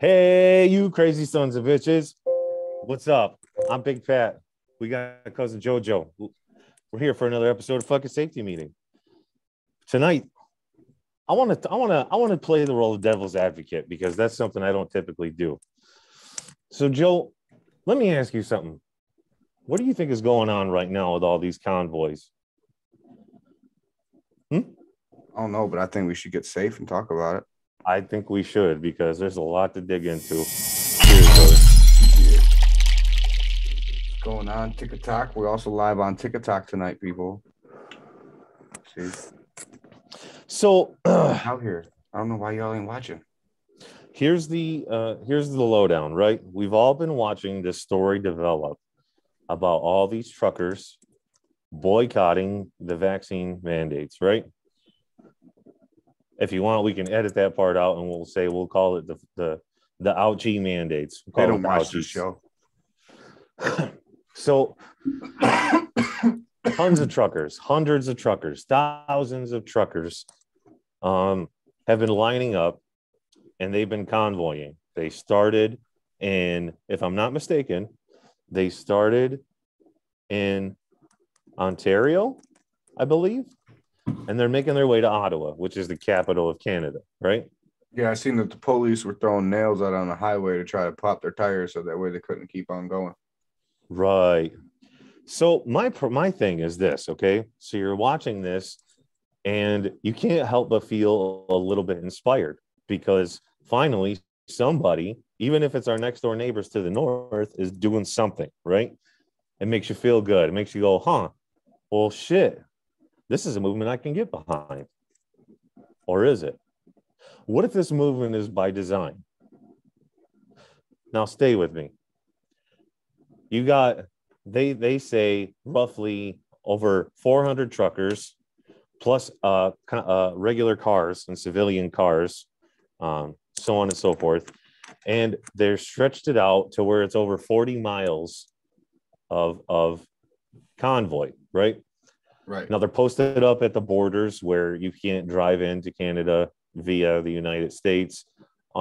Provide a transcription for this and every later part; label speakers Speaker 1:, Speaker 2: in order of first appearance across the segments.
Speaker 1: Hey, you crazy sons of bitches. What's up? I'm Big Pat. We got cousin JoJo. We're here for another episode of fucking safety meeting. Tonight, I want to play the role of devil's advocate because that's something I don't typically do. So, Joe, let me ask you something. What do you think is going on right now with all these convoys?
Speaker 2: I don't know, but I think we should get safe and talk about it.
Speaker 1: I think we should because there's a lot to dig into. Cheers, brother.
Speaker 2: What's going on TikTok? We're also live on TikTok tonight, people. See,
Speaker 1: So
Speaker 2: out here. I don't know why y'all ain't watching.
Speaker 1: here's the lowdown, right? We've all been watching this story develop about all these truckers boycotting the vaccine mandates, right? If you want, we can edit that part out and we'll call it the ouchie mandates.
Speaker 2: They don't watch this show.
Speaker 1: So tons of truckers, hundreds of truckers, thousands of truckers have been lining up and they've been convoying. They started in, if I'm not mistaken, they started in Ontario, I believe, and they're making their way to Ottawa, which is the capital of Canada, right?
Speaker 2: Yeah, I seen that the police were throwing nails out on the highway to try to pop their tires so that way they couldn't keep on going.
Speaker 1: Right. So my thing is this, okay? So you're watching this and you can't help but feel a little bit inspired because finally somebody, even if it's our next door neighbors to the north, is doing something, right? It makes you feel good. It makes you go, well, shit, this is a movement I can get behind. Or is it? What if this movement is by design? Now stay with me. You got, they say roughly over 400 truckers plus regular cars and civilian cars, so on and so forth. And they're stretched it out to where it's over 40 miles of convoy, right?
Speaker 2: Right.
Speaker 1: Now they're posted up at the borders where you can't drive into Canada via the United States.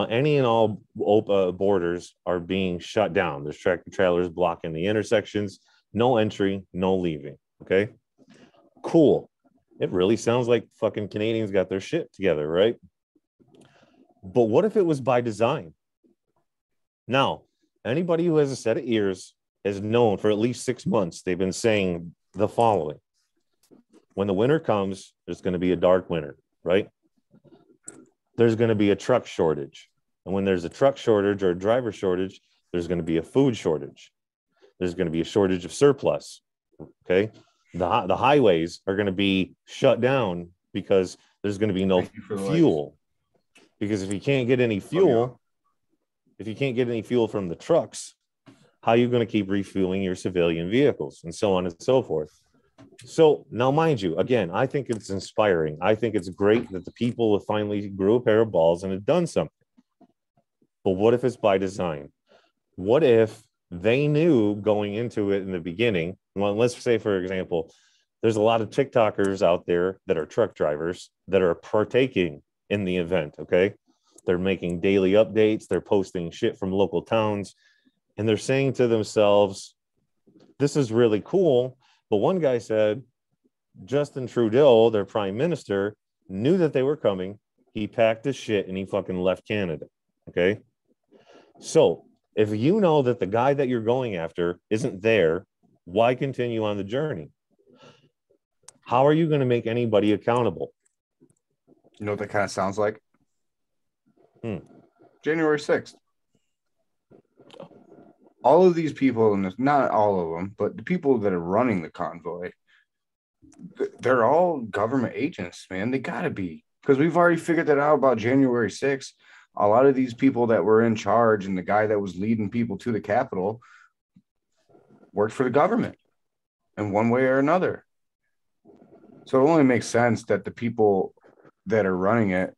Speaker 1: Any and all borders are being shut down. There's tractor trailers blocking the intersections. No entry, no leaving. Okay, cool. It really sounds like fucking Canadians got their shit together, right? But what if it was by design? Now, anybody who has a set of ears has known for at least 6 months, they've been saying the following. When the winter comes, there's going to be a dark winter, right? There's going to be a truck shortage. And when there's a truck shortage or a driver shortage, there's going to be a food shortage. There's going to be a shortage of surplus. Okay. The highways are going to be shut down because there's going to be no fuel. Because if you can't get any fuel, from the trucks, how are you going to keep refueling your civilian vehicles and so on and so forth? So now, mind you, again, I think it's inspiring. I think it's great that the people have finally grew a pair of balls and have done something. But what if it's by design? What if they knew going into it in the beginning? Well, let's say, for example, there's a lot of TikTokers out there that are truck drivers that are partaking in the event, okay? They're making daily updates. They're posting shit from local towns. And they're saying to themselves, this is really cool. But one guy said, Justin Trudeau, their prime minister, knew that they were coming. He packed his shit and he fucking left Canada. Okay. So if you know that the guy that you're going after isn't there, why continue on the journey? How are you going to make anybody accountable?
Speaker 2: You know what that kind of sounds like? January 6th. All of these people, and not all of them, but the people that are running the convoy, they're all government agents, man. They got to be, because we've already figured that out about January 6th. A lot of these people that were in charge and the guy that was leading people to the Capitol worked for the government in one way or another. So it only makes sense that the people that are running it,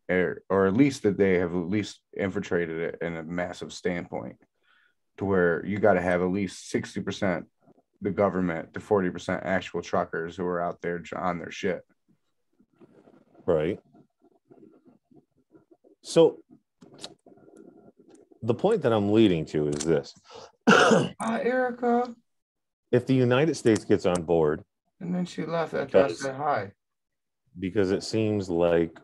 Speaker 2: or at least that they have at least infiltrated it in a massive standpoint, to where you got to have at least 60% the government to 40% actual truckers who are out there on their shit.
Speaker 1: Right. So the point that I'm leading to is this.
Speaker 2: Hi, Erica.
Speaker 1: If the United States gets on board,
Speaker 2: And then she left after I said hi.
Speaker 1: Because it seems like,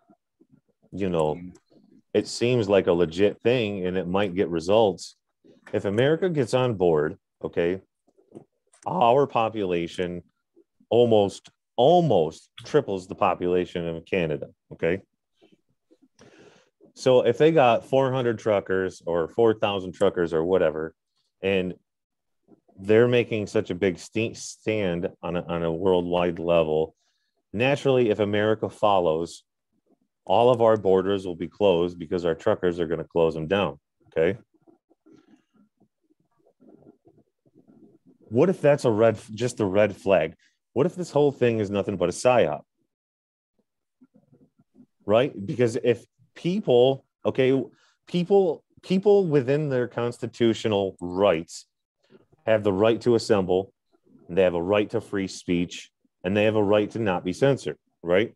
Speaker 1: it seems like a legit thing and it might get results. If America gets on board, okay, our population almost triples the population of Canada, okay? So if they got 400 truckers or 4,000 truckers or whatever, and they're making such a big stand on a worldwide level, naturally, if America follows, all of our borders will be closed because our truckers are going to close them down, okay? What if that's just a red flag? What if this whole thing is nothing but a psyop? Right? Because if people within their constitutional rights have the right to assemble, and they have a right to free speech, and they have a right to not be censored, right?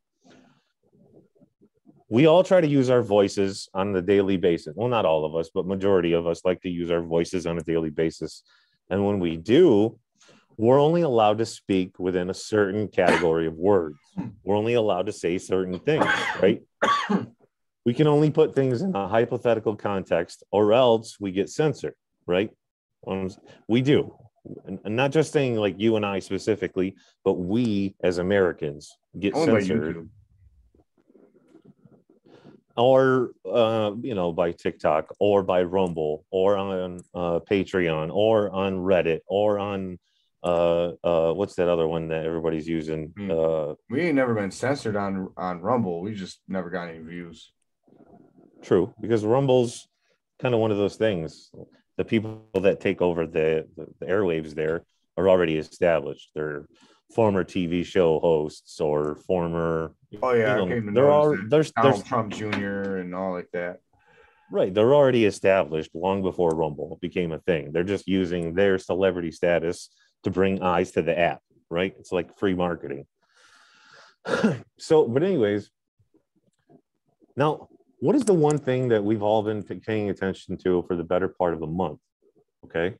Speaker 1: We all try to use our voices on a daily basis. Well, not all of us, but majority of us like to use our voices on a daily basis. And when we do, we're only allowed to speak within a certain category of words. We're only allowed to say certain things, right? We can only put things in a hypothetical context or else we get censored, right? We do. And not just saying like you and I specifically, but we as Americans get censored. Or, by TikTok or by Rumble or on Patreon or on Reddit or on, what's that other one that everybody's using?
Speaker 2: We ain't never been censored on Rumble. We just never got any views.
Speaker 1: True, because Rumble's kind of one of those things. The people that take over the airwaves there are already established. They're former TV show hosts or former.
Speaker 2: Oh yeah, I came to know there's Donald Trump Jr. and all like that.
Speaker 1: Right, they're already established long before Rumble became a thing. They're just using their celebrity status to bring eyes to the app. Right, it's like free marketing. So, but anyways, now what is the one thing that we've all been paying attention to for the better part of a month? Okay.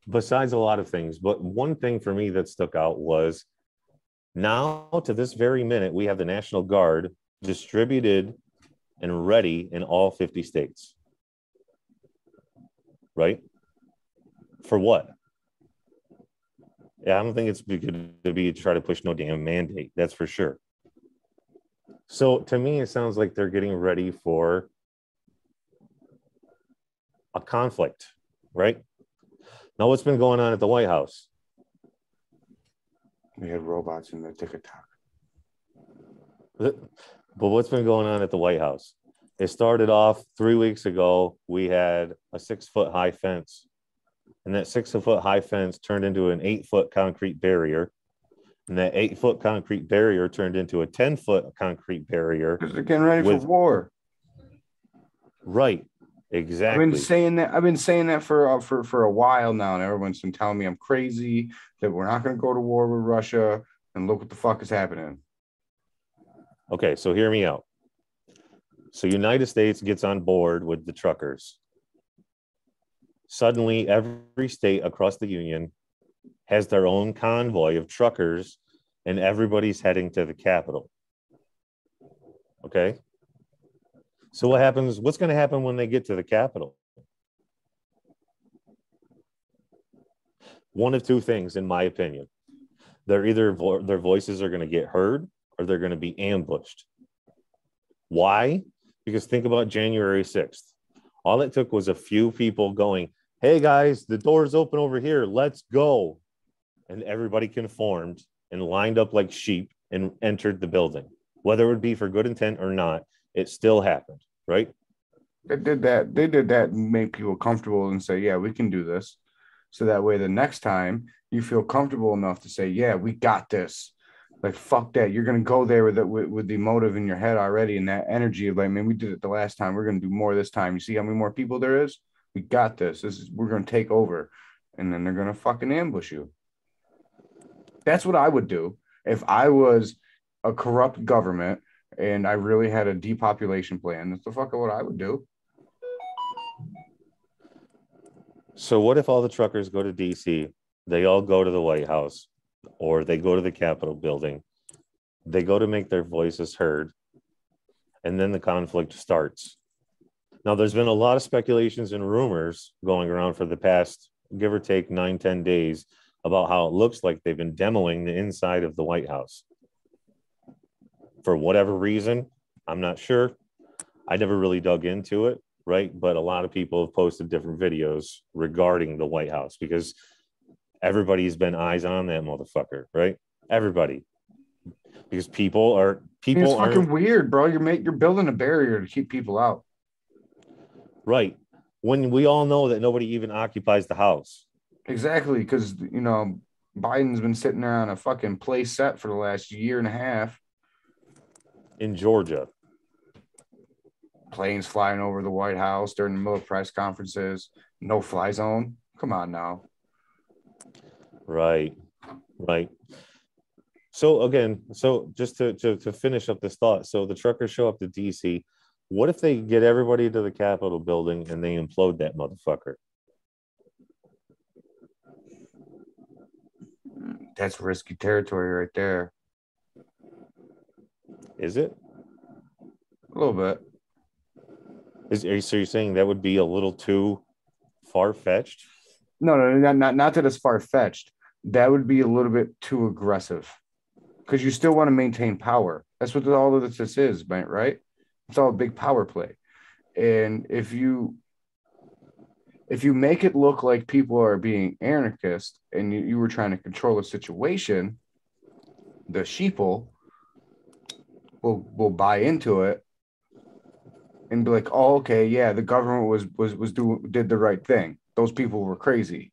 Speaker 1: Besides a lot of things, but one thing for me that stuck out was now to this very minute, we have the National Guard distributed and ready in all 50 states. Right? For what? Yeah, I don't think it's good to be try to push no damn mandate. That's for sure. So to me, it sounds like they're getting ready for a conflict, right? Now, what's been going on at the White House?
Speaker 2: We had robots in the TikTok.
Speaker 1: But what's been going on at the White House? It started off 3 weeks ago. We had a 6-foot high fence, and that 6-foot high fence turned into an 8-foot concrete barrier. And that 8-foot concrete barrier turned into a 10-foot concrete barrier.
Speaker 2: Because they're getting ready for war.
Speaker 1: Right. Exactly.
Speaker 2: I've been saying that for a while now, and everyone's been telling me I'm crazy, that we're not going to go to war with Russia, and look what the fuck is happening.
Speaker 1: Okay, so hear me out. So United States gets on board with the truckers. Suddenly, every state across the union has their own convoy of truckers, and everybody's heading to the Capitol. Okay? So what happens? What's going to happen when they get to the Capitol? One of two things, in my opinion. They're either their voices are going to get heard or they're going to be ambushed. Why? Because think about January 6th. All it took was a few people going, hey guys, the door's open over here. Let's go. And everybody conformed and lined up like sheep and entered the building. Whether it would be for good intent or not, it still happened, right?
Speaker 2: They did that and make people comfortable and say, yeah, we can do this. So that way the next time you feel comfortable enough to say, yeah, we got this. Like, fuck that. You're going to go there with the motive in your head already and that energy of like, man, we did it the last time. We're going to do more this time. You see how many more people there is? We got this. We're going to take over. And then they're going to fucking ambush you. That's what I would do if I was a corrupt government and I really had a depopulation plan. That's the fuck what I would do.
Speaker 1: So what if all the truckers go to DC? They all go to the White House, or they go to the Capitol building. They go to make their voices heard, and then the conflict starts. Now, there's been a lot of speculations and rumors going around for the past, give or take, 9-10 days about how it looks like they've been demoing the inside of the White House. For whatever reason, I'm not sure. I never really dug into it, right? But a lot of people have posted different videos regarding the White House because everybody's been eyes on that motherfucker, right? Everybody. Because
Speaker 2: It's fucking weird, bro. You're building a barrier to keep people out.
Speaker 1: Right. When we all know that nobody even occupies the house.
Speaker 2: Exactly, because Biden's been sitting there on a fucking play set for the last year and a half.
Speaker 1: In Georgia.
Speaker 2: Planes flying over the White House during the middle of press conferences. No fly zone. Come on now.
Speaker 1: Right. So again, just to finish up this thought, so the truckers show up to DC. What if they get everybody to the Capitol building and they implode that motherfucker?
Speaker 2: That's risky territory right there.
Speaker 1: Is it?
Speaker 2: A little bit.
Speaker 1: So you're saying that would be a little too far-fetched?
Speaker 2: No, not that it's far-fetched. That would be a little bit too aggressive. Because you still want to maintain power. That's what all of this is, right? It's all a big power play. And if you make it look like people are being anarchist and you were trying to control a situation, the sheeple will buy into it and be like, oh, okay, yeah, the government did the right thing. Those people were crazy.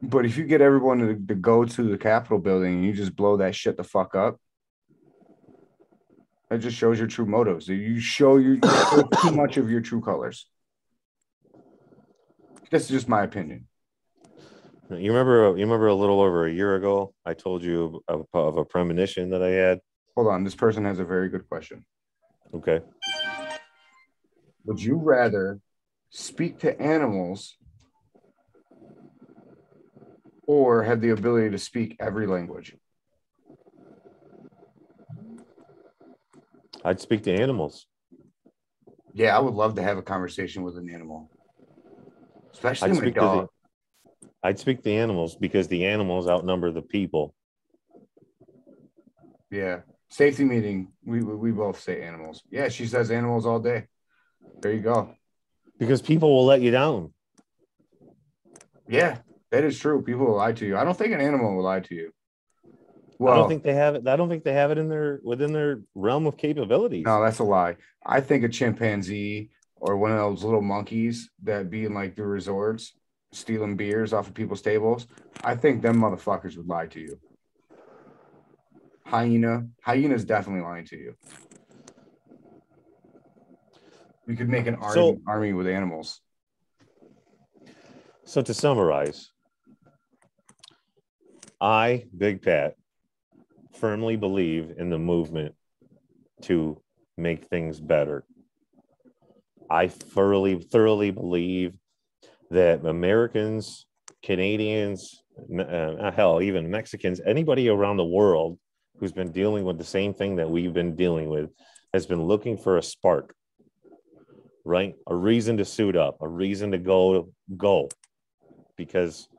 Speaker 2: But if you get everyone to go to the Capitol building and you just blow that shit the fuck up, it just shows your true motives. You show too much of your true colors. That's just my opinion.
Speaker 1: You remember a little over a year ago, I told you of a premonition that I had.
Speaker 2: Hold on, this person has a very good question.
Speaker 1: Okay.
Speaker 2: Would you rather speak to animals or have the ability to speak every language?
Speaker 1: I'd speak to animals.
Speaker 2: Yeah, I would love to have a conversation with an animal, especially my dog.
Speaker 1: I'd speak to animals because the animals outnumber the people.
Speaker 2: Yeah. Safety meeting. We both say animals. Yeah, she says animals all day. There you go.
Speaker 1: Because people will let you down.
Speaker 2: Yeah, that is true. People will lie to you. I don't think an animal will lie to you. Well,
Speaker 1: I don't think they have it. I don't think they have it within their realm of capabilities.
Speaker 2: No, that's a lie. I think a chimpanzee or one of those little monkeys that be in like the resorts stealing beers off of people's tables. I think them motherfuckers would lie to you. Hyena's definitely lying to you. We could make an army with animals.
Speaker 1: So to summarize, I, Big Pat, firmly believe in the movement to make things better. I thoroughly believe that Americans, Canadians, hell, even Mexicans, anybody around the world who's been dealing with the same thing that we've been dealing with has been looking for a spark, right? A reason to suit up, a reason to go, because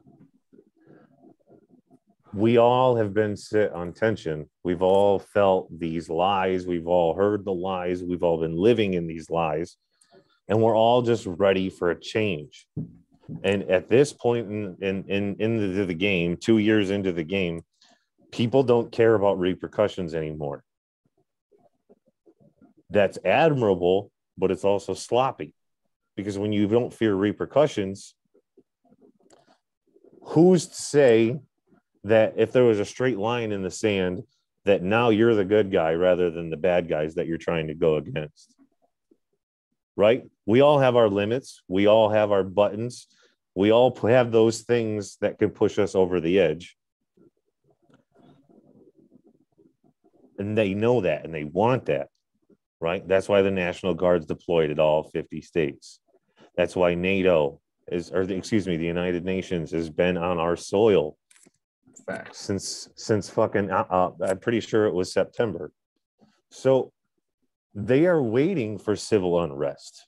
Speaker 1: we all have been sit on tension. We've all felt these lies. We've all heard the lies. We've all been living in these lies. And we're all just ready for a change. And at this point in the game, 2 years into the game, people don't care about repercussions anymore. That's admirable, but it's also sloppy. Because when you don't fear repercussions, who's to say that if there was a straight line in the sand, that now you're the good guy rather than the bad guys that you're trying to go against? Right? We all have our limits. We all have our buttons. We all have those things that can push us over the edge. And they know that and they want that, right? That's why the National Guard's deployed at all 50 states. That's why NATO the United Nations has been on our soil
Speaker 2: Facts.
Speaker 1: since fucking I'm pretty sure it was September. So they are waiting for civil unrest.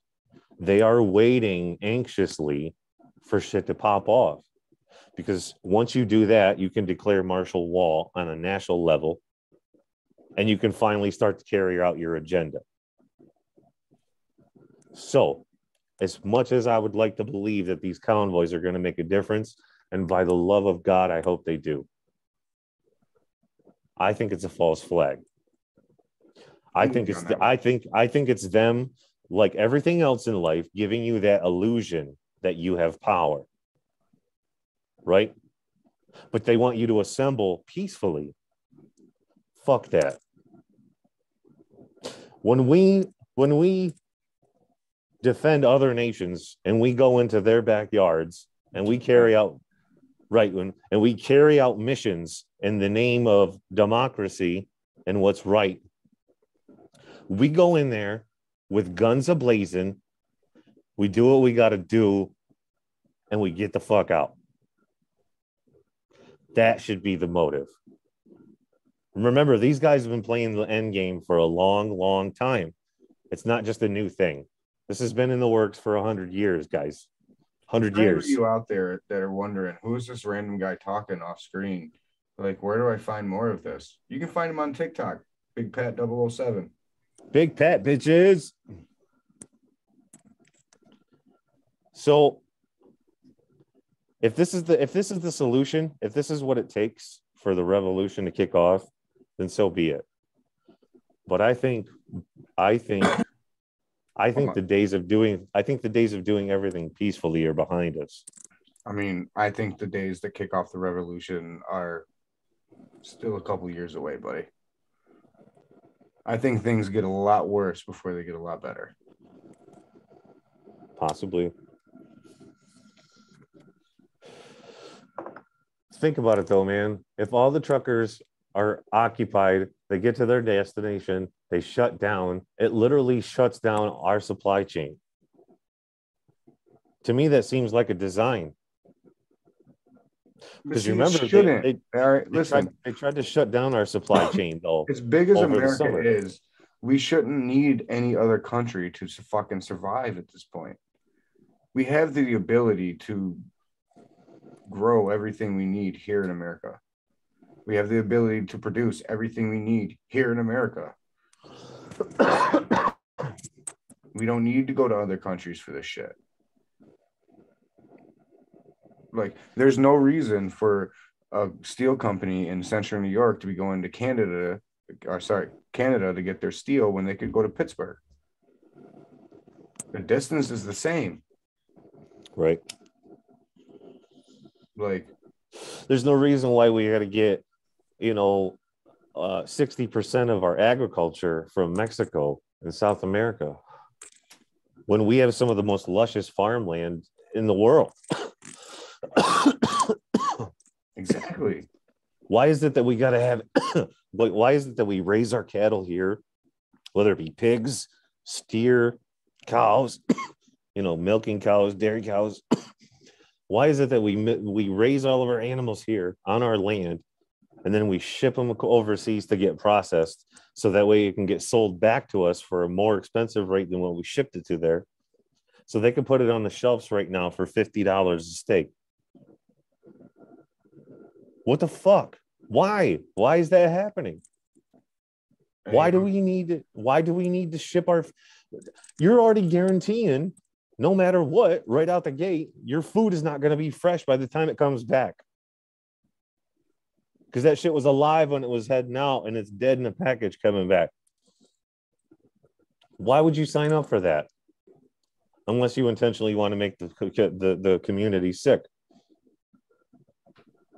Speaker 1: They are waiting anxiously for shit to pop off. Because once you do that, you can declare martial law on a national level, and you can finally start to carry out your agenda. So, as much as I would like to believe that these convoys are going to make a difference, and by the love of God, I hope they do, I think it's a false flag. I think it's them, like everything else in life, giving you that illusion that you have power, right? But they want you to assemble peacefully. Fuck that. When we defend other nations and we go into their backyards and we carry out and we carry out missions in the name of democracy and what's right, we go in there with guns ablazing, we do what we got to do, and we get the fuck out. That should be the motive. Remember, these guys have been playing the end game for a long, long time. It's not just a new thing. This has been in the works for 100 years, guys. 100 years.
Speaker 2: You out there that are wondering, who is this random guy talking off screen? Like, where do I find more of this? You can find him on TikTok, Big Pat 007.
Speaker 1: Big Pat, bitches. So if this is the solution, if this is what it takes for the revolution to kick off, then so be it. But I think the days of doing everything peacefully are behind us.
Speaker 2: I mean, I think the days that kick off the revolution are still a couple years away, buddy. I think things get a lot worse before they get a lot better.
Speaker 1: Possibly. Think about it though, man. If all the truckers are occupied, they get to their destination, they shut down, it literally shuts down our supply chain. To me, that seems like a design. Because you remember, they tried to shut down our supply chain, though.
Speaker 2: As big as America is, we shouldn't need any other country to fucking survive at this point. We have the ability to grow everything we need here in America. We have the ability to produce everything we need here in America. We don't need to go to other countries for this shit. Like, there's no reason for a steel company in central New York to be going to Canada to get their steel when they could go to Pittsburgh. The distance is the same.
Speaker 1: Right.
Speaker 2: Like,
Speaker 1: there's no reason why we got to get, 60% of our agriculture from Mexico and South America when we have some of the most luscious farmland in the world.
Speaker 2: Exactly.
Speaker 1: Why is it that we got to have why is it that we raise our cattle here, whether it be pigs, steer, cows, milking cows, dairy cows? Why is it that we raise all of our animals here on our land, and then we ship them overseas to get processed, so that way it can get sold back to us for a more expensive rate than what we shipped it to there, so they can put it on the shelves right now for $50 a steak? What the fuck? Why is that happening? Why do we need to ship our? You're already guaranteeing, no matter what, right out the gate, your food is not going to be fresh by the time it comes back. Because that shit was alive when it was heading out, and it's dead in a package coming back. Why would you sign up for that? Unless you intentionally want to make the community sick.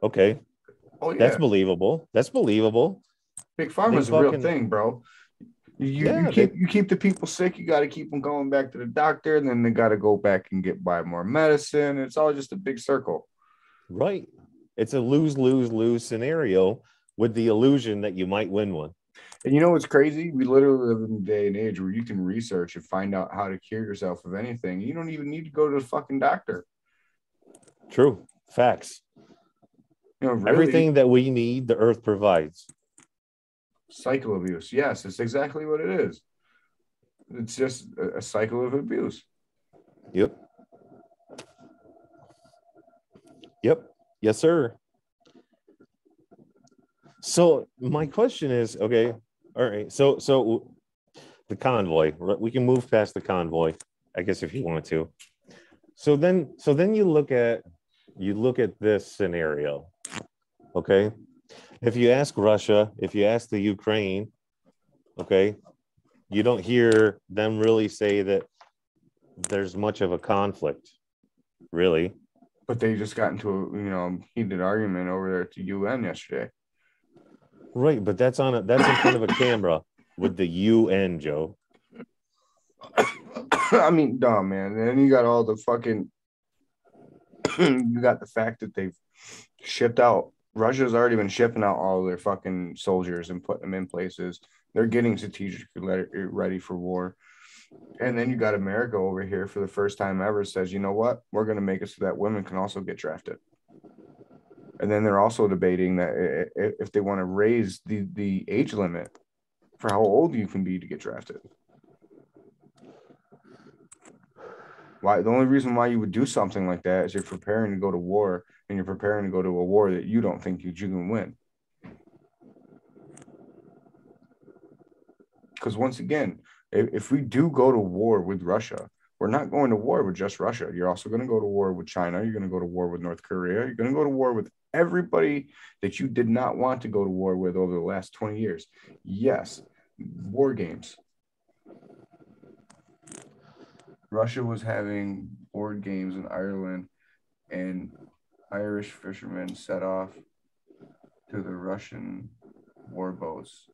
Speaker 1: Okay.
Speaker 2: Oh, yeah.
Speaker 1: That's believable.
Speaker 2: Big Pharma is a real thing, bro. You keep the people sick. You got to keep them going back to the doctor, and then they got to go back and buy more medicine. It's all just a big circle.
Speaker 1: Right. It's a lose scenario with the illusion that you might win one.
Speaker 2: And you know what's crazy? We literally live in a day and age where you can research and find out how to cure yourself of anything. You don't even need to go to the fucking doctor.
Speaker 1: True. Facts.
Speaker 2: Really,
Speaker 1: everything that we need, the earth provides.
Speaker 2: Cycle abuse. Yes, it's exactly what it is. It's just a cycle of abuse.
Speaker 1: Yep. Yep. Yes, sir. So my question is, okay, all right. So the convoy. We can move past the convoy, I guess, if you want to. So then you look at this scenario. Okay. If you ask Russia, if you ask the Ukraine, okay, you don't hear them really say that there's much of a conflict, really.
Speaker 2: But they just got into a heated argument over there at the UN yesterday.
Speaker 1: Right, but that's in front of a camera with the UN, Joe.
Speaker 2: I mean, dumb, man. And then you got all the fucking you got the fact that they've shipped out. Russia's already been shipping out all their fucking soldiers and putting them in places. They're getting strategically ready for war. And then you got America over here for the first time ever says, you know what? We're going to make it so that women can also get drafted. And then they're also debating that if they want to raise the age limit for how old you can be to get drafted. Why? The only reason why you would do something like that is you're preparing to go to war, and you're preparing to go to a war that you don't think you can win. Because once again, if we do go to war with Russia, we're not going to war with just Russia. You're also going to go to war with China. You're going to go to war with North Korea. You're going to go to war with everybody that you did not want to go to war with over the last 20 years. Yes, war games. Russia was having board games in Ireland, and Irish fishermen set off to the Russian war boats,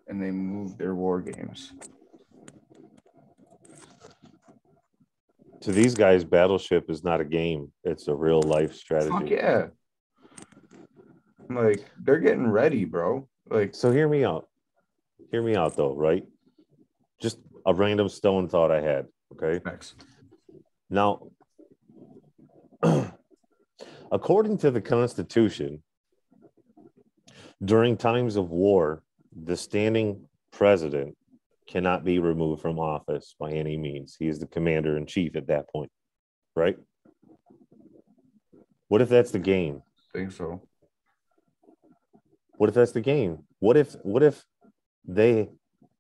Speaker 2: and they moved their war games.
Speaker 1: To these guys, Battleship is not a game. It's a real life strategy.
Speaker 2: Fuck yeah. Like, they're getting ready, bro. Like,
Speaker 1: so hear me out. Hear me out, though, right? Just a random stone thought I had, okay?
Speaker 2: Thanks.
Speaker 1: Now, according to the Constitution, during times of war, the standing president cannot be removed from office by any means. He is the commander in chief at that point, right? What if that's the game?
Speaker 2: I think so.
Speaker 1: What if that's the game? What if they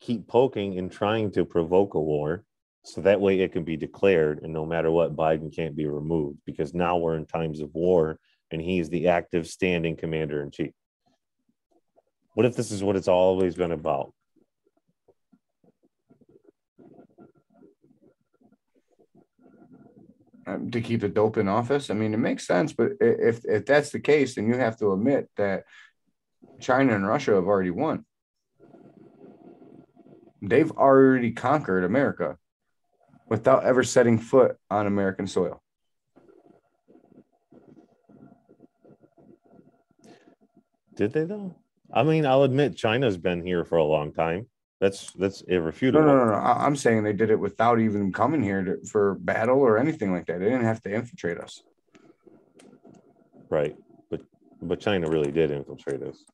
Speaker 1: keep poking and trying to provoke a war so that way it can be declared, and no matter what, Biden can't be removed because now we're in times of war and he's the active standing commander in chief? What if this is what it's always been about?
Speaker 2: To keep the dope in office? I mean, it makes sense, but if that's the case, then you have to admit that China and Russia have already won. They've already conquered America without ever setting foot on American soil.
Speaker 1: Did they though? I mean, I'll admit China's been here for a long time. That's irrefutable.
Speaker 2: No. I'm saying they did it without even coming here for battle or anything like that. They didn't have to infiltrate us.
Speaker 1: Right. But China really did infiltrate us.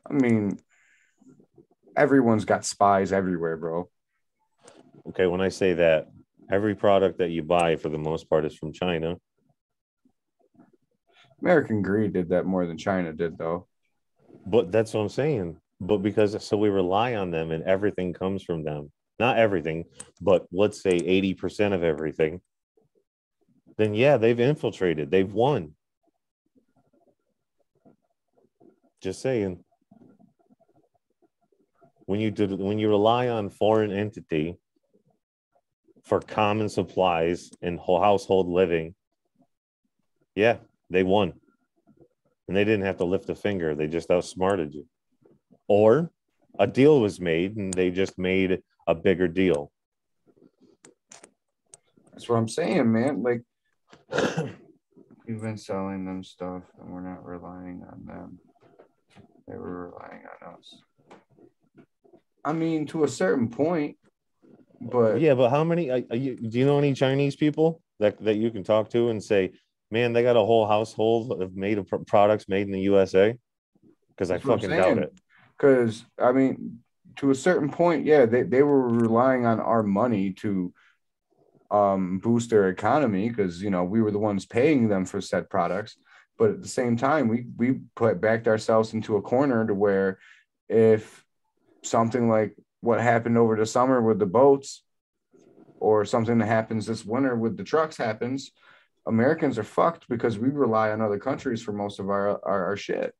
Speaker 2: I mean, everyone's got spies everywhere, bro.
Speaker 1: Okay, when I say that, every product that you buy for the most part is from China.
Speaker 2: American greed did that more than China did, though.
Speaker 1: But that's what I'm saying. But so we rely on them and everything comes from them. Not everything, but let's say 80% of everything. Then yeah, they've infiltrated. They've won. Just saying. When you rely on foreign entity for common supplies and household living, yeah, they won. And they didn't have to lift a finger. They just outsmarted you. Or a deal was made and they just made a bigger deal.
Speaker 2: That's what I'm saying, man. Like, we've been selling them stuff and we're not relying on them. They were relying on us. I mean, to a certain point, but
Speaker 1: yeah, but how many? Do you know any Chinese people that you can talk to and say, man, they got a whole household of made of products made in the USA? Because I fucking doubt it.
Speaker 2: Because I mean, to a certain point, yeah, they were relying on our money to boost their economy because we were the ones paying them for said products. But at the same time, we backed ourselves into a corner to where if something like what happened over the summer with the boats or something that happens this winter with the trucks happens, Americans are fucked because we rely on other countries for most of our shit.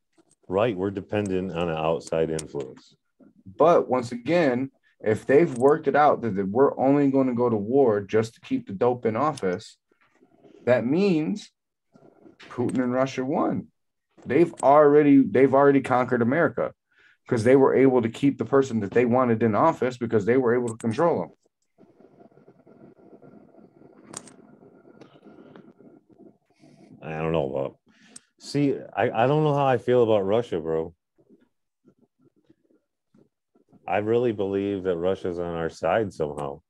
Speaker 1: Right. We're dependent on an outside influence.
Speaker 2: But once again, if they've worked it out that we're only going to go to war just to keep the dope in office, that means Putin and Russia won. They've already conquered America because they were able to keep the person that they wanted in office because they were able to control them.
Speaker 1: I don't know about. See, I don't know how I feel about Russia, bro. I really believe that Russia's on our side somehow.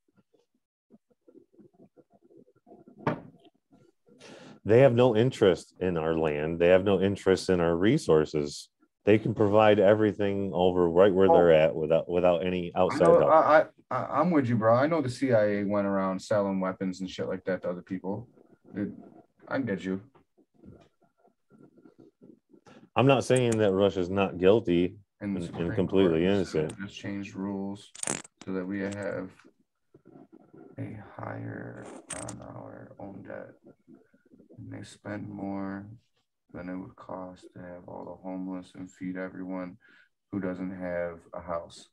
Speaker 1: They have no interest in our land. They have no interest in our resources. They can provide everything over right where they're at without any outside help.
Speaker 2: I'm with you, bro. I know the CIA went around selling weapons and shit like that to other people. I get you.
Speaker 3: I'm not saying that Russia's not guilty and completely innocent.
Speaker 2: Just changed rules so that we have a higher on our own debt. And they spend more than it would cost to have all the homeless and feed everyone who doesn't have a house.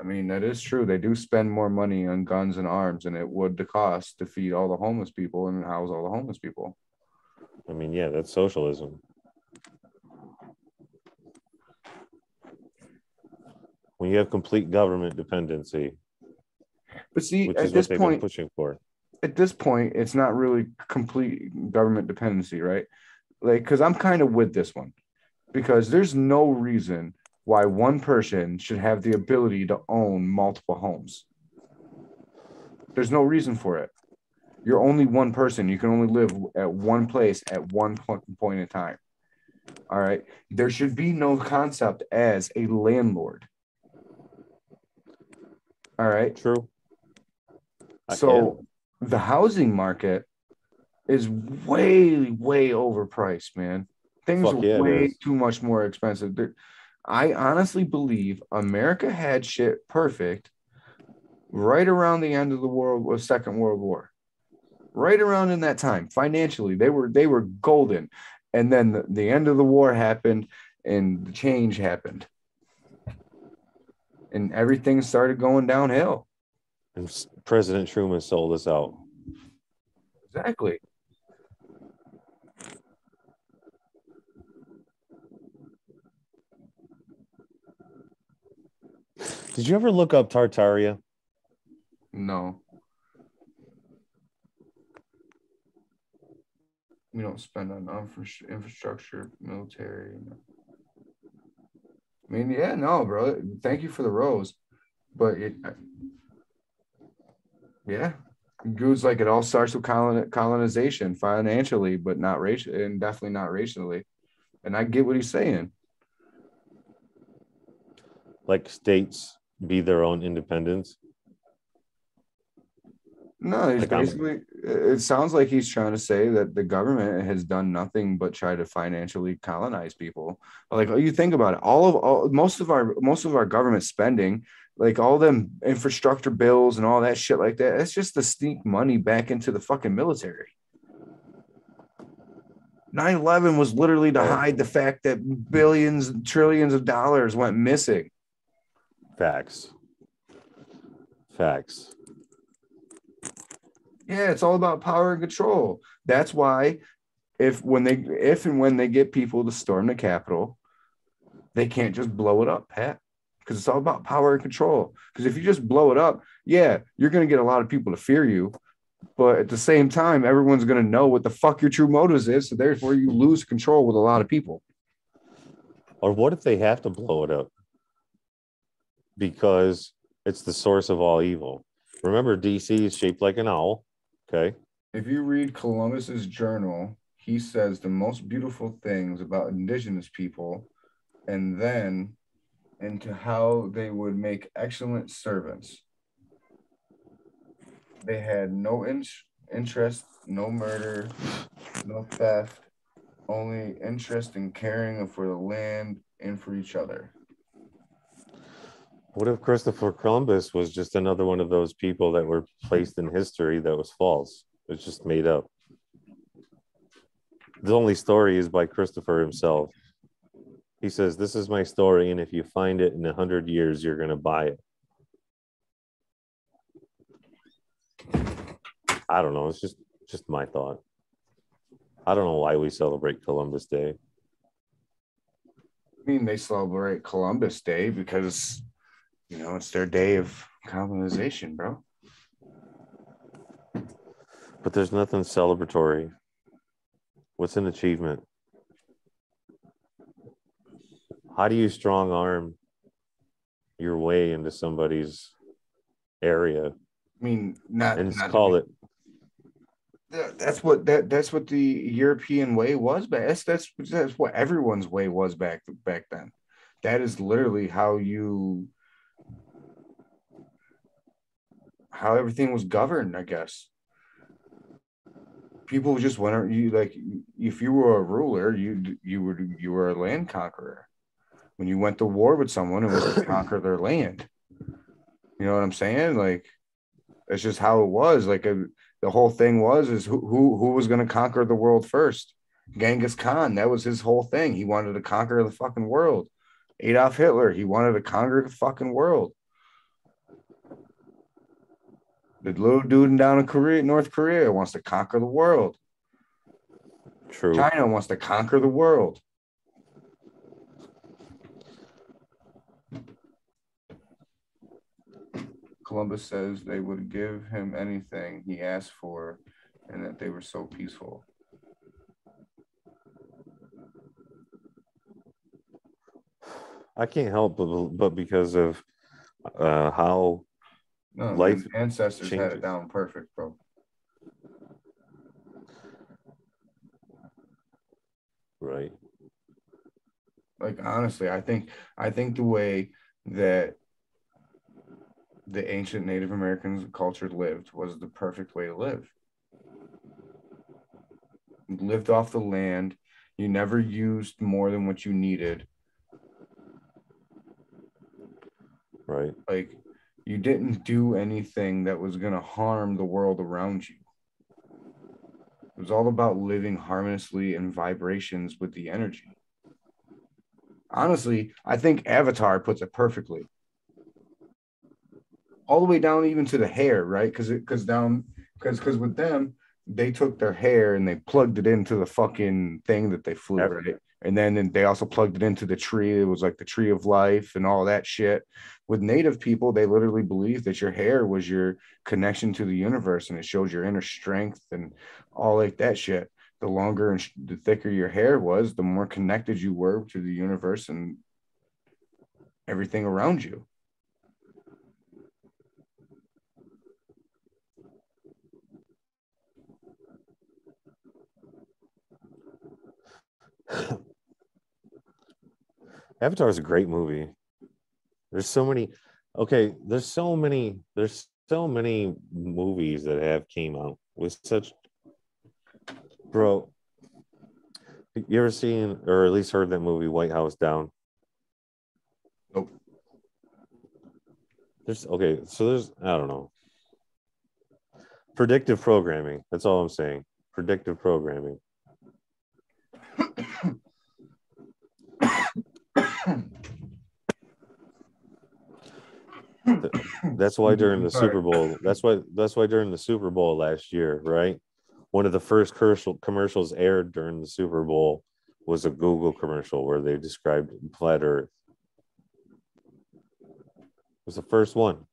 Speaker 2: I mean, that is true. They do spend more money on guns and arms than it would the cost to feed all the homeless people and house all the homeless people.
Speaker 3: I mean, yeah, that's socialism. When you have complete government dependency.
Speaker 2: But see,
Speaker 3: which is what they've been pushing for.
Speaker 2: At this point, it's not really complete government dependency, right? Like, because I'm kind of with this one, because there's no reason why one person should have the ability to own multiple homes. There's no reason for it. You're only one person. You can only live at one place at one point in time. All right. There should be no concept as a landlord. All right.
Speaker 3: True.
Speaker 2: So the housing market is way, way overpriced, man. Things are way too much more expensive. I honestly believe America had shit perfect right around the end of the Second World War. Right around in that time, financially, they were golden. And then the end of the war happened and the change happened. And everything started going downhill.
Speaker 3: And President Truman sold us out.
Speaker 2: Exactly.
Speaker 3: Did you ever look up Tartaria?
Speaker 2: No. We don't spend on infrastructure, military. No. I mean, yeah, no, bro. Thank you for the rose. But yeah, dudes, like, it all starts with colonization financially, but not racial, and definitely not racially. And I get what he's saying.
Speaker 3: Like states be their own independence.
Speaker 2: No, he's basically, it sounds like he's trying to say that the government has done nothing but try to financially colonize people. Like, you think about it, most of our government spending, like all them infrastructure bills and all that shit like that, it's just to sneak money back into the fucking military. 9/11 was literally to hide the fact that billions, trillions of dollars went missing.
Speaker 3: Facts.
Speaker 2: Yeah, it's all about power and control. That's why if and when they get people to storm the Capitol, they can't just blow it up, Pat, because it's all about power and control. Because if you just blow it up, yeah, you're going to get a lot of people to fear you. But at the same time, everyone's going to know what the fuck your true motives is. So therefore, you lose control with a lot of people.
Speaker 3: Or what if they have to blow it up? Because it's the source of all evil. Remember, DC is shaped like an owl. Okay.
Speaker 2: If you read Columbus's journal, he says the most beautiful things about indigenous people, and then into how they would make excellent servants. They had no interest, no murder, no theft, only interest in caring for the land and for each other.
Speaker 1: What if Christopher Columbus was just another one of those people that were placed in history that was false? It's just made up. The only story is by Christopher himself. He says, "This is my story, and if you find it in 100 years, you're going to buy it." I don't know. It's just my thought. I don't know why we celebrate Columbus Day.
Speaker 2: I mean, they celebrate Columbus Day because, it's their day of colonization, bro.
Speaker 1: But there's nothing celebratory. What's an achievement? How do you strong arm your way into somebody's area?
Speaker 2: I mean,
Speaker 1: call it.
Speaker 2: That's what the European way was back. That's what everyone's way was back then. That is literally how everything was governed, I guess. People just went, if you were a ruler, you were a land conqueror. When you went to war with someone, it was to conquer their land. You know what I'm saying? Like, that's just how it was. Like, the whole thing is who was going to conquer the world first? Genghis Khan. That was his whole thing. He wanted to conquer the fucking world. Adolf Hitler. He wanted to conquer the fucking world. The little dude down in North Korea wants to conquer the world.
Speaker 1: True.
Speaker 2: China wants to conquer the world. Columbus says they would give him anything he asked for and that they were so peaceful.
Speaker 1: I can't help but because of how life
Speaker 2: ancestors
Speaker 1: changes.
Speaker 2: had it down perfect, bro.
Speaker 1: Right.
Speaker 2: Like, honestly, I think the way that the ancient Native Americans culture lived was the perfect way to live. You lived off the land. You never used more than what you needed.
Speaker 1: Right.
Speaker 2: Like, you didn't do anything that was going to harm the world around you. It was all about living harmoniously in vibrations with the energy. Honestly, I think Avatar puts it perfectly. All the way down even to the hair, right? Because with them, they took their hair and they plugged it into the fucking thing that they flew, right? And then they also plugged it into the tree. It was like the tree of life and all that shit. With Native people, they literally believed that your hair was your connection to the universe and it shows your inner strength and all like that shit. The longer and the thicker your hair was, the more connected you were to the universe and everything around you.
Speaker 1: Avatar is a great movie. There's so many movies that have came out with such, bro. You ever seen or at least heard that movie White House Down?
Speaker 2: Nope.
Speaker 1: There's I don't know. Predictive programming. That's all I'm saying. Predictive programming. That's why during the Super Bowl, that's why during the Super Bowl last year, right? One of the first commercials aired during the Super Bowl was a Google commercial where they described flat Earth. It was the first one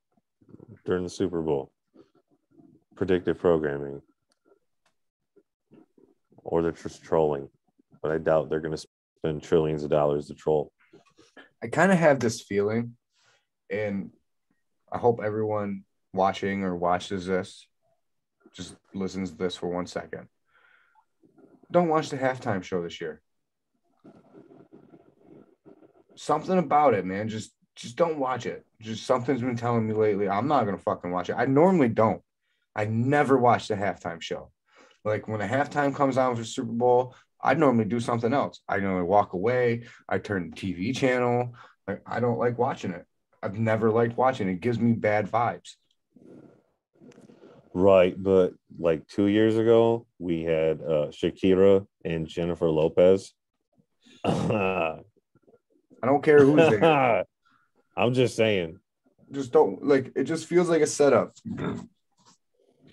Speaker 1: during the Super Bowl. Predictive programming. Or they're just trolling. But I doubt they're going to spend trillions of dollars to troll.
Speaker 2: I kind of have this feeling, and I hope everyone watching or watches this just listens to this for 1 second. Don't watch the halftime show this year. Something about it, man. Just don't watch it. Just something's been telling me lately. I'm not gonna fucking watch it. I normally don't. I never watch the halftime show. Like when the halftime comes on for Super Bowl, I normally do something else. I normally walk away. I turn the TV channel. Like I don't like watching it. I've never liked watching it. It gives me bad vibes.
Speaker 1: Right, but like 2 years ago, we had Shakira and Jennifer Lopez.
Speaker 2: I don't care who's there.
Speaker 1: I'm just saying.
Speaker 2: Just don't like it. Just feels like a setup.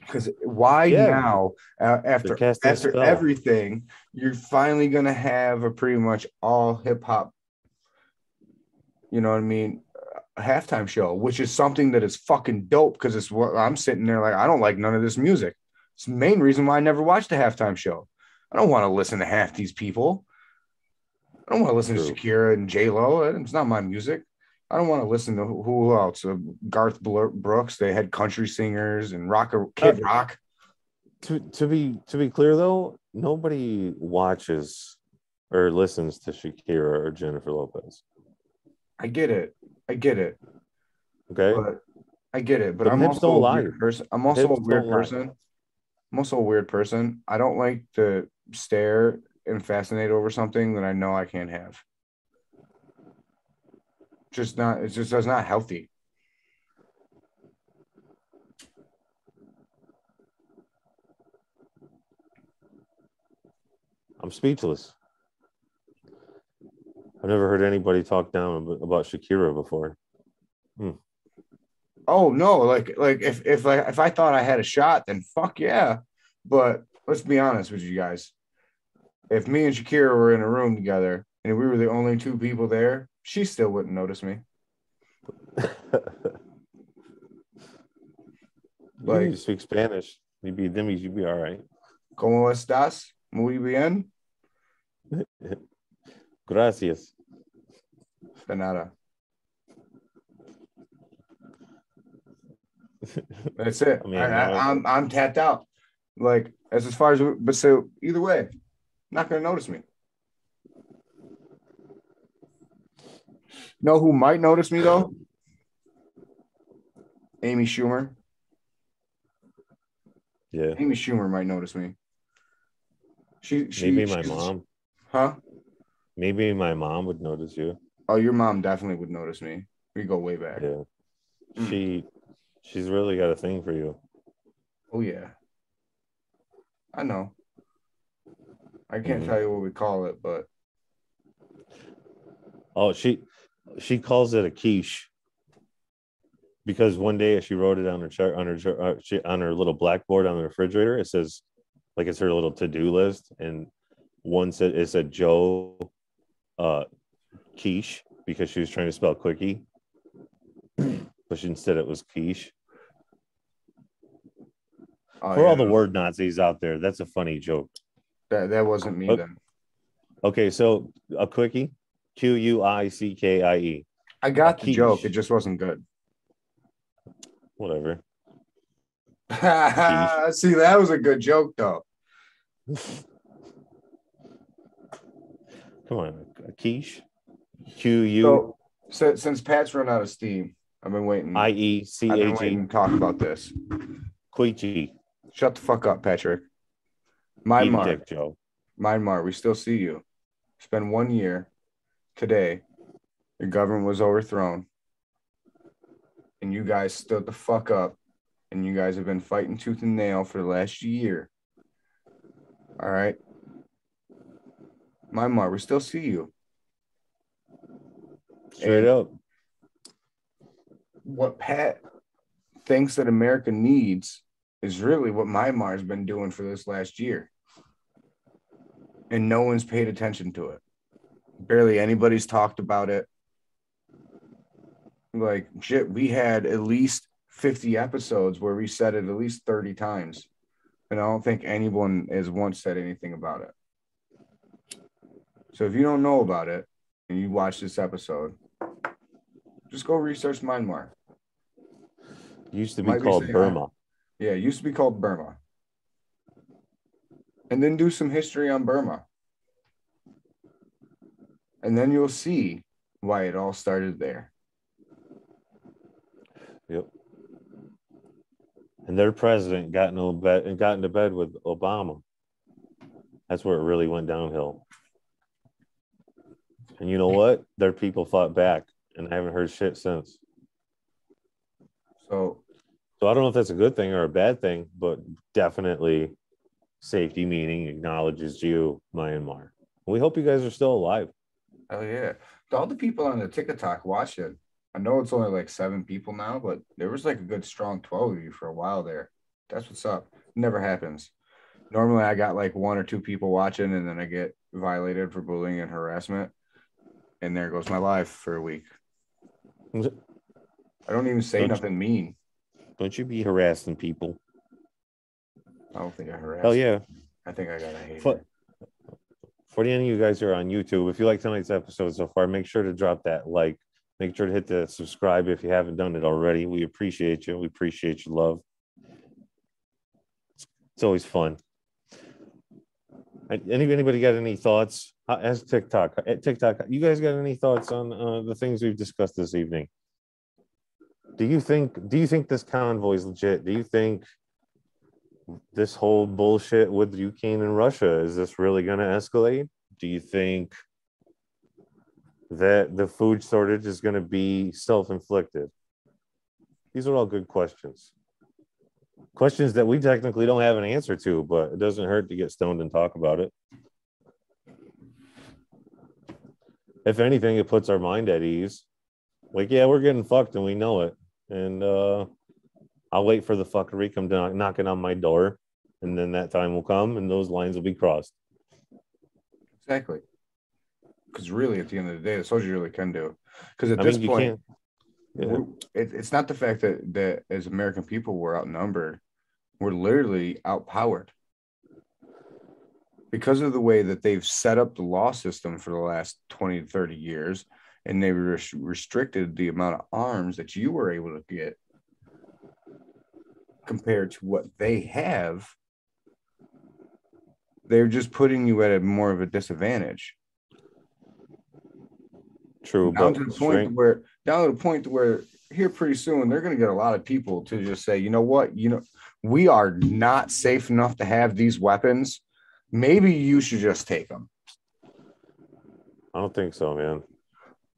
Speaker 2: Because why now, after everything, you're finally gonna have a pretty much all hip hop, you know what I mean, halftime show, which is something that is fucking dope. Because it's what I'm sitting there like, I don't like none of this music. It's the main reason why I never watched the halftime show. I don't want to listen to half these people. I don't want to listen to Shakira and J-Lo. It's not my music. I don't want to listen to who else. Garth Brooks. They had country singers and Kid Rock.
Speaker 1: To be clear though, nobody watches or listens to Shakira or Jennifer Lopez.
Speaker 2: I get it.
Speaker 1: Okay.
Speaker 2: But I get it. But I'm also a weird person. I'm also a weird person. I don't like to stare and fascinate over something that I know I can't have. It's just not healthy.
Speaker 1: I'm speechless. I've never heard anybody talk down about Shakira before.
Speaker 2: Oh no, like if I thought I had a shot, then fuck yeah. But let's be honest with you guys. If me and Shakira were in a room together and we were the only two people there, she still wouldn't notice me.
Speaker 1: Like, you speak Spanish. You'd be all right.
Speaker 2: ¿Cómo estás? Muy bien.
Speaker 1: Gracias.
Speaker 2: De nada. That's it. I mean, I'm tapped out. Like as far as, but so either way, not gonna notice me. Know who might notice me though? Amy Schumer.
Speaker 1: Yeah.
Speaker 2: Amy Schumer might notice me.
Speaker 1: Maybe my mom.
Speaker 2: Huh?
Speaker 1: Maybe my mom would notice you.
Speaker 2: Oh, your mom definitely would notice me. We go way back.
Speaker 1: Yeah. She's really got a thing for you.
Speaker 2: Oh yeah. I know. I can't tell you what we call it, but
Speaker 1: she calls it a quiche because one day she wrote it on her chart on her little blackboard on the refrigerator. It says like it's her little to-do list, and one said it said Joe quiche because she was trying to spell quickie, but instead it was quiche. For all the word Nazis out there, that's a funny joke.
Speaker 2: That wasn't me then.
Speaker 1: Okay, so a quickie, Quickkie.
Speaker 2: I got the joke. It just wasn't good.
Speaker 1: Whatever.
Speaker 2: See, that was a good joke, though.
Speaker 1: Come on, a quiche. Q-U.
Speaker 2: So, since Pat's run out of steam, I've been waiting.
Speaker 1: IECHE.
Speaker 2: I've been waiting to talk about this.
Speaker 1: Queechy.
Speaker 2: Shut the fuck up, Patrick. Myanmar, we still see you. It's been 1 year today. Your government was overthrown. And you guys stood the fuck up. And you guys have been fighting tooth and nail for the last year. All right? Myanmar, we still see you.
Speaker 1: Straight up.
Speaker 2: What Pat thinks that America needs is really what Myanmar has been doing for this last year. And no one's paid attention to it. Barely anybody's talked about it. Like, shit, we had at least 50 episodes where we said it at least 30 times. And I don't think anyone has once said anything about it. So if you don't know about it and you watch this episode, just go research Myanmar.
Speaker 1: Used to be called Burma.
Speaker 2: Yeah, it used to be called Burma. and then do some history on Burma. And then you'll see why it all started there.
Speaker 1: Yep. And their president got into bed with Obama. That's where it really went downhill. And you know what? Their people fought back, and I haven't heard shit since.
Speaker 2: So
Speaker 1: I don't know if that's a good thing or a bad thing, but definitely safety meaning acknowledges you, Myanmar. We hope you guys are still alive.
Speaker 2: Oh yeah. All the people on the TikTok watching, I know it's only like 7 people now, but there was like a good strong 12 of you for a while there. That's what's up. Never happens. Normally I got like 1 or 2 people watching, and then I get violated for bullying and harassment. And there goes my life for a week. I don't even say nothing mean.
Speaker 1: Don't you be harassing people.
Speaker 2: I don't think I harassed.
Speaker 1: Hell yeah.
Speaker 2: I think I got a hater.
Speaker 1: For any of you guys who are on YouTube, if you like tonight's episode so far, make sure to drop that like. Make sure to hit the subscribe if you haven't done it already. We appreciate you. We appreciate your love. It's always fun. Anybody got any thoughts? As TikTok, you guys got any thoughts on the things we've discussed this evening? Do you think this convoy is legit? Do you think this whole bullshit with Ukraine and Russia, is this really going to escalate? Do you think that the food shortage is going to be self-inflicted? These are all good questions. Questions that we technically don't have an answer to, but it doesn't hurt to get stoned and talk about it. If anything, it puts our mind at ease. Like, yeah, we're getting fucked and we know it. And I'll wait for the fuckery come down, knocking on my door, and then that time will come and those lines will be crossed.
Speaker 2: Exactly. Because really, at the end of the day, that's all you really can do. Because at this point, it's not the fact that as American people we're outnumbered. We're literally outpowered. Because of the way that they've set up the law system for the last 20 to 30 years, and they restricted the amount of arms that you were able to get compared to what they have, they're just putting you at a more of a disadvantage.
Speaker 1: True,
Speaker 2: down to the point where here pretty soon they're going to get a lot of people to just say, you know what, we are not safe enough to have these weapons. Maybe you should just take them.
Speaker 1: I don't think so, man.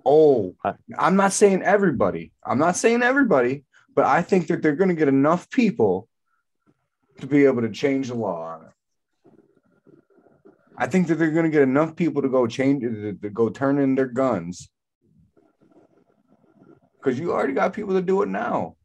Speaker 2: Oh, I'm not saying everybody. But I think that they're going to get enough people to be able to change the law on it. I think that they're going to get enough people to go turn in their guns. Because you already got people to do it now.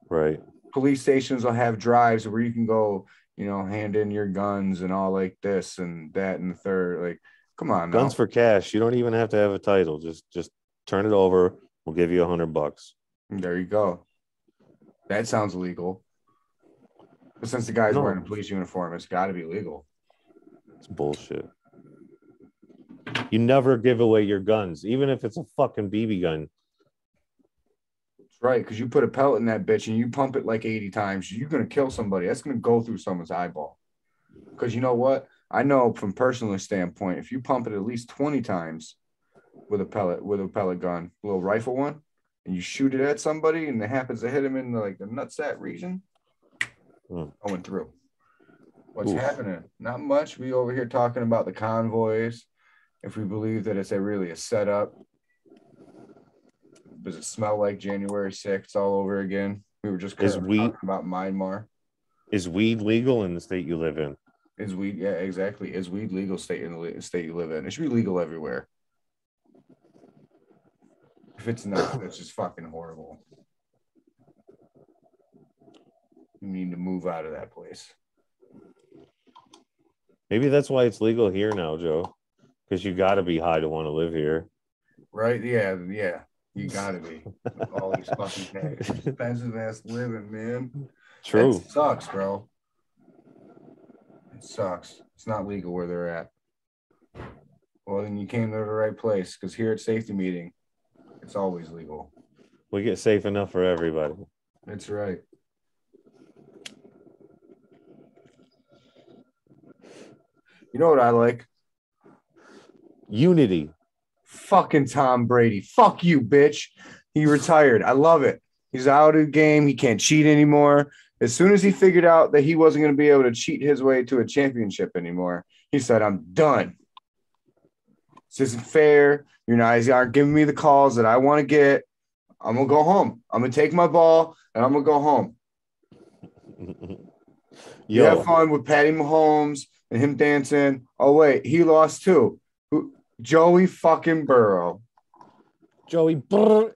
Speaker 1: Right.
Speaker 2: Police stations will have drives where you can go, hand in your guns and all like this and that and the third. Like, come on now.
Speaker 1: Guns for cash. You don't even have to have a title. Just turn it over. We'll give you $100.
Speaker 2: There you go. That sounds legal. But since the guy's wearing a police uniform, it's got to be legal.
Speaker 1: It's bullshit. You never give away your guns, even if it's a fucking BB gun.
Speaker 2: That's right, because you put a pellet in that bitch and you pump it like 80 times, you're going to kill somebody. That's going to go through someone's eyeball. Because you know what? I know from personal standpoint, if you pump it at least 20 times with a pellet gun, a little rifle one, and you shoot it at somebody and it happens to hit him in the nutsack region, going through. What's happening? Not much. We over here talking about the convoys. If we believe that it's really a setup. Does it smell like January 6th all over again? We were just talking about Myanmar.
Speaker 1: Is weed legal in the state you live in?
Speaker 2: Is weed? Yeah, exactly. Is weed legal in the state you live in? It should be legal everywhere. If it's not, it's just fucking horrible. You need to move out of that place.
Speaker 1: Maybe that's why it's legal here now, Joe. Because you got to be high to want to live here.
Speaker 2: Right? Yeah. You got to be. With all these fucking expensive ass living, man.
Speaker 1: True.
Speaker 2: That sucks, bro. It sucks. It's not legal where they're at. Well, then you came to the right place, because here at Safety Meeting, it's always legal.
Speaker 1: We get safe enough for everybody.
Speaker 2: That's right. You know what I like?
Speaker 1: Unity.
Speaker 2: Fucking Tom Brady. Fuck you, bitch. He retired. I love it. He's out of the game. He can't cheat anymore. As soon as he figured out that he wasn't going to be able to cheat his way to a championship anymore, he said, I'm done. This isn't fair. You guys aren't giving me the calls that I want to get. I'm going to go home. I'm going to take my ball, and I'm going to go home. You have fun with Patty Mahomes and him dancing. Oh, wait, he lost too. Joey fucking Burrow.
Speaker 1: Joey Burrow.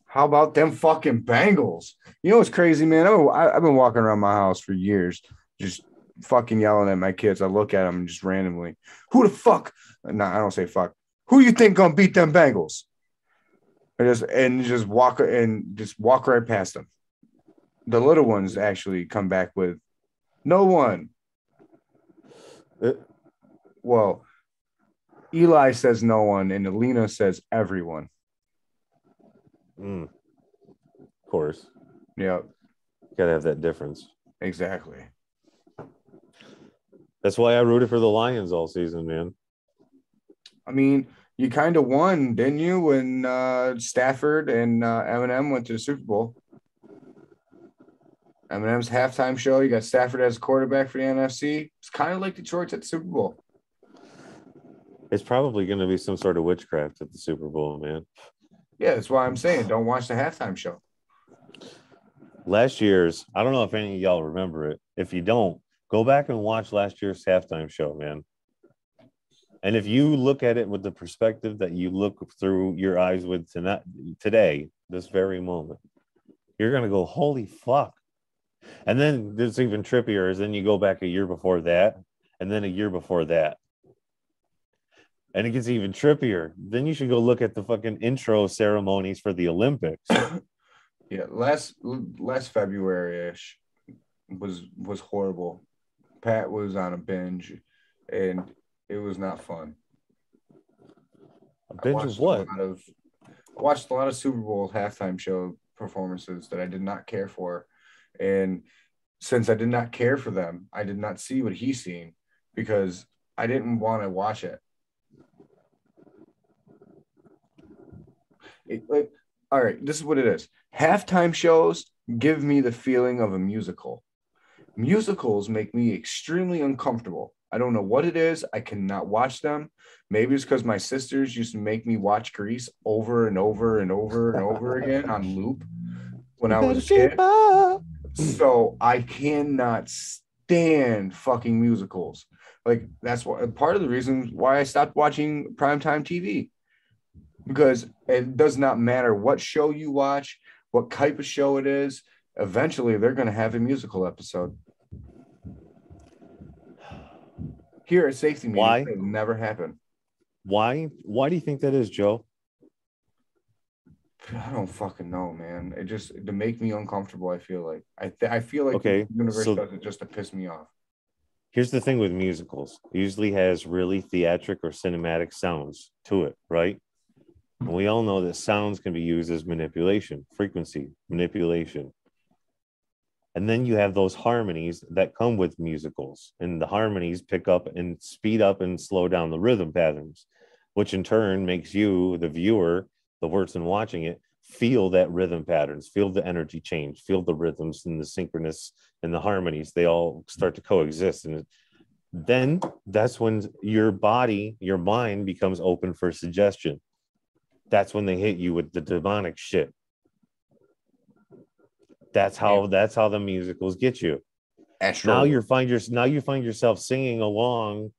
Speaker 2: How about them fucking Bengals? You know what's crazy, man? I've been walking around my house for years, just fucking yelling at my kids. I look at them just randomly. Who the fuck? No, I don't say fuck. Who you think gonna beat them Bengals? Just walk right past them. The little ones actually come back with no one. Well, Eli says no one, and Alina says everyone.
Speaker 1: Of course.
Speaker 2: Yeah.
Speaker 1: Gotta have that difference.
Speaker 2: Exactly.
Speaker 1: That's why I rooted for the Lions all season, man.
Speaker 2: I mean, you kind of won, didn't you, when Stafford and Eminem went to the Super Bowl? Eminem's halftime show, you got Stafford as a quarterback for the NFC. It's kind of like Detroit's at the Super Bowl.
Speaker 1: It's probably going to be some sort of witchcraft at the Super Bowl, man.
Speaker 2: Yeah, that's why I'm saying don't watch the halftime show.
Speaker 1: Last year's, I don't know if any of y'all remember it. If you don't, go back and watch last year's halftime show, man. And if you look at it with the perspective that you look through your eyes with today, this very moment, you're going to go, holy fuck. And then there's even trippier is then you go back a year before that, and then a year before that. And it gets even trippier. Then you should go look at the fucking intro ceremonies for the Olympics.
Speaker 2: Yeah, last February-ish was horrible. Pat was on a binge, and it was not fun.
Speaker 1: A binge of what?
Speaker 2: I watched a lot of Super Bowl halftime show performances that I did not care for. And since I did not care for them, I did not see what he's seen because I didn't want to watch it. All right, this is what it is. Halftime shows give me the feeling of a musical. Musicals make me extremely uncomfortable. I don't know what it is. I cannot watch them. Maybe it's because my sisters used to make me watch Grease over and over and over and over again on loop when I was a kid. So I cannot stand fucking musicals. Like, that's part of the reason why I stopped watching primetime TV. Because it does not matter what show you watch, what type of show it is, eventually they're going to have a musical episode. Here at Safety Meeting, it will never happen.
Speaker 1: Why do you think that is, Joe?
Speaker 2: I don't fucking know, man. It just to make me uncomfortable. I feel like I feel like the universe does it just to piss me off.
Speaker 1: Here's the thing with musicals: it usually has really theatric or cinematic sounds to it, right? And we all know that sounds can be used as manipulation, frequency manipulation. And then you have those harmonies that come with musicals, and the harmonies pick up and speed up and slow down the rhythm patterns, which in turn makes you, the viewer, the person watching it, feel that rhythm patterns, feel the energy change, feel the rhythms and the synchronous and the harmonies. They all start to coexist. And then that's when your body, your mind becomes open for suggestion. That's when they hit you with the demonic shit. That's how the musicals get you. Now you find yourself singing along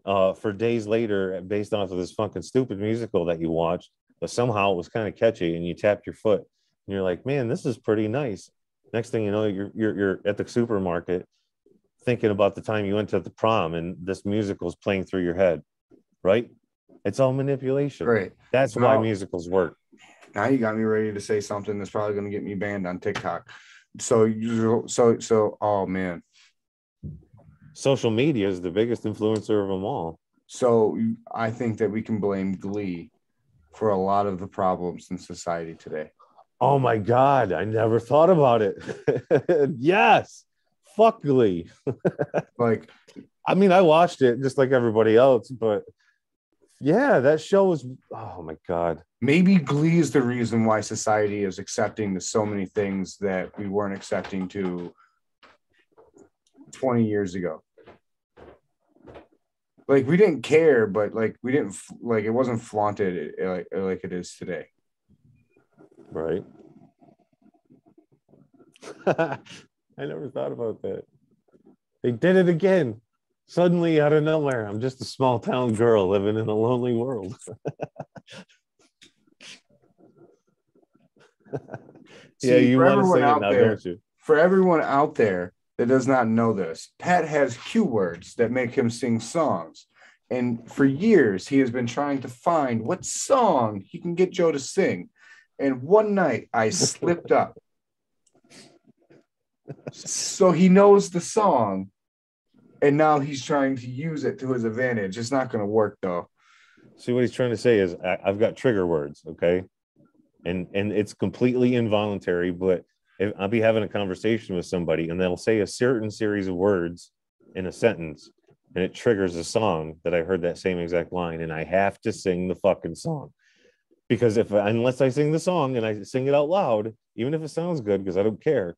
Speaker 1: for days later based off of this fucking stupid musical that you watched, but somehow it was kind of catchy, and you tapped your foot and you're like, man, this is pretty nice. Next thing you know, you're at the supermarket thinking about the time you went to the prom and this musical is playing through your head, right? It's all manipulation.
Speaker 2: Right.
Speaker 1: That's why musicals work.
Speaker 2: Now you got me ready to say something that's probably going to get me banned on TikTok. So, oh man.
Speaker 1: Social media is the biggest influencer of them all.
Speaker 2: So I think that we can blame Glee for a lot of the problems in society today.
Speaker 1: Oh my God. I never thought about it. Yes. fuck Glee.
Speaker 2: Like,
Speaker 1: I mean, I watched it just like everybody else, but yeah, that show was, oh my God.
Speaker 2: Maybe Glee is the reason why society is accepting to so many things that we weren't accepting to 20 years ago. Like, we didn't care, but like we didn't like it wasn't flaunted like it is today.
Speaker 1: Right. I never thought about that. They did it again. Suddenly, out of nowhere, I'm just a small town girl living in a lonely world. Yeah,
Speaker 2: See,
Speaker 1: you want to sing it now, don't you?
Speaker 2: For everyone out there that does not know this, Pat has cue words that make him sing songs. And for years, he has been trying to find what song he can get Joe to sing. And one night, I slipped up. So he knows the song, and now he's trying to use it to his advantage. It's not going to work, though.
Speaker 1: See, what he's trying to say is I've got trigger words, okay? And it's completely involuntary, but if I'll be having a conversation with somebody and they'll say a certain series of words in a sentence, and it triggers a song that I heard that same exact line, and I have to sing the fucking song. Because unless I sing the song and I sing it out loud, even if it sounds good, because I don't care,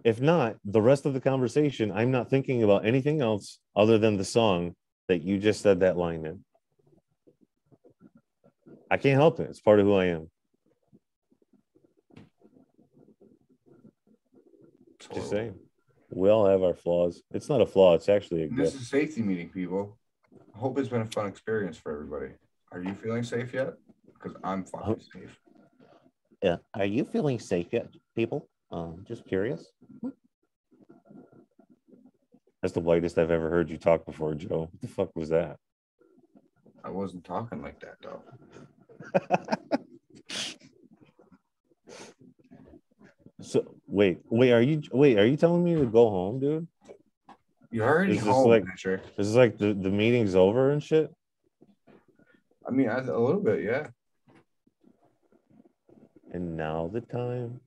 Speaker 1: if not, the rest of the conversation, I'm not thinking about anything else other than the song that you just said that line in. I can't help it. It's part of who I am. Just saying. We all have our flaws. It's not a flaw. It's actually a gift.
Speaker 2: This is a safety meeting, people. I hope it's been a fun experience for everybody. Are you feeling safe yet? Because I'm fucking safe.
Speaker 1: Yeah. Are you feeling safe yet, people? Just curious. That's the whitest I've ever heard you talk before, Joe. What the fuck was that?
Speaker 2: I wasn't talking like that, though.
Speaker 1: So wait, are you telling me to go home, dude?
Speaker 2: You're already home,
Speaker 1: like,
Speaker 2: Patrick.
Speaker 1: This is like the meeting's over and shit?
Speaker 2: I mean, a little bit, yeah.
Speaker 1: And now the time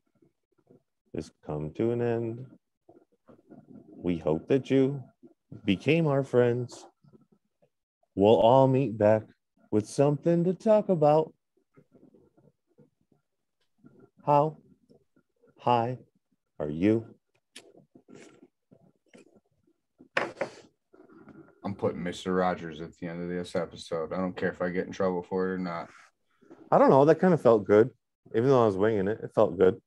Speaker 1: has come to an end. We hope that you became our friends. We'll all meet back with something to talk about. How high are you?
Speaker 2: I'm putting Mr. Rogers at the end of this episode. I don't care if I get in trouble for it or not.
Speaker 1: I don't know. That kind of felt good. Even though I was winging it, it felt good.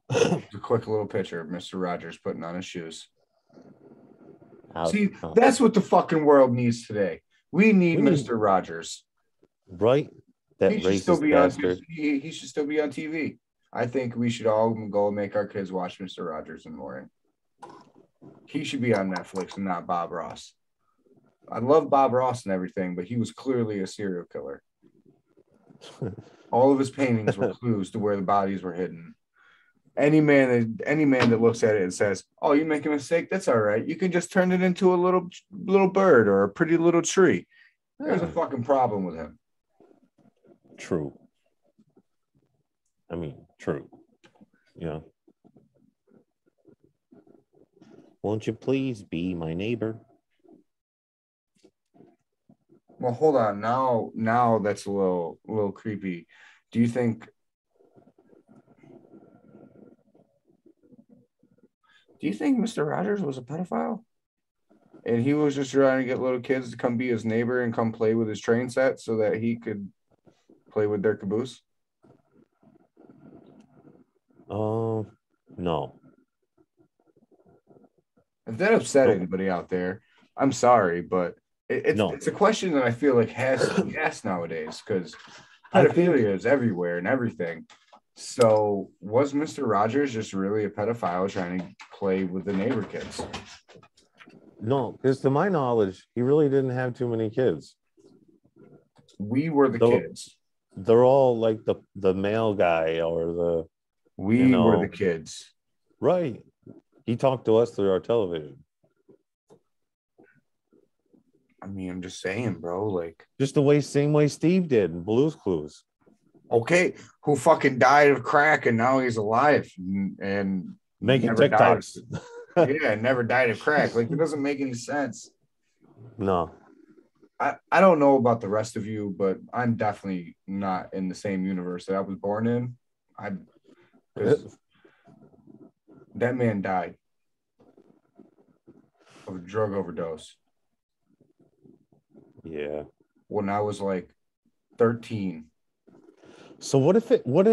Speaker 2: A quick little picture of Mr. Rogers putting on his shoes. See, that's what the fucking world needs today. We need Mr. Rogers.
Speaker 1: Right? That
Speaker 2: he should still be bastard. He should still be on TV. I think we should all go and make our kids watch Mr. Rogers in the morning. He should be on Netflix and not Bob Ross. I love Bob Ross and everything, but he was clearly a serial killer. All of his paintings were clues to where the bodies were hidden. Any man that looks at it and says, "Oh, you make a mistake? That's all right. You can just turn it into a little bird or a pretty little tree." There's a fucking problem with him.
Speaker 1: True. I mean, true. Yeah. Won't you please be my neighbor?
Speaker 2: Well, hold on. Now that's a little creepy. Do you think Mr. Rogers was a pedophile? And he was just trying to get little kids to come be his neighbor and come play with his train set so that he could play with their caboose?
Speaker 1: No.
Speaker 2: If that upset anybody out there, I'm sorry, but it's a question that I feel like has to be asked nowadays because pedophilia is everywhere and everything. So was Mr. Rogers just really a pedophile trying to play with the neighbor kids?
Speaker 1: No, because to my knowledge, he really didn't have too many kids.
Speaker 2: We were the kids.
Speaker 1: They're all like the male guy or the...
Speaker 2: We were the kids.
Speaker 1: Right. He talked to us through our television.
Speaker 2: I mean, I'm just saying, bro. Like,
Speaker 1: just same way Steve did in Blue's Clues.
Speaker 2: Okay, who fucking died of crack and now he's alive and
Speaker 1: making TikToks.
Speaker 2: Yeah, never died of crack. Like, it doesn't make any sense.
Speaker 1: No.
Speaker 2: I don't know about the rest of you, but I'm definitely not in the same universe that I was born in. Because that man died of a drug overdose.
Speaker 1: Yeah.
Speaker 2: When I was like 13.
Speaker 1: So what if that what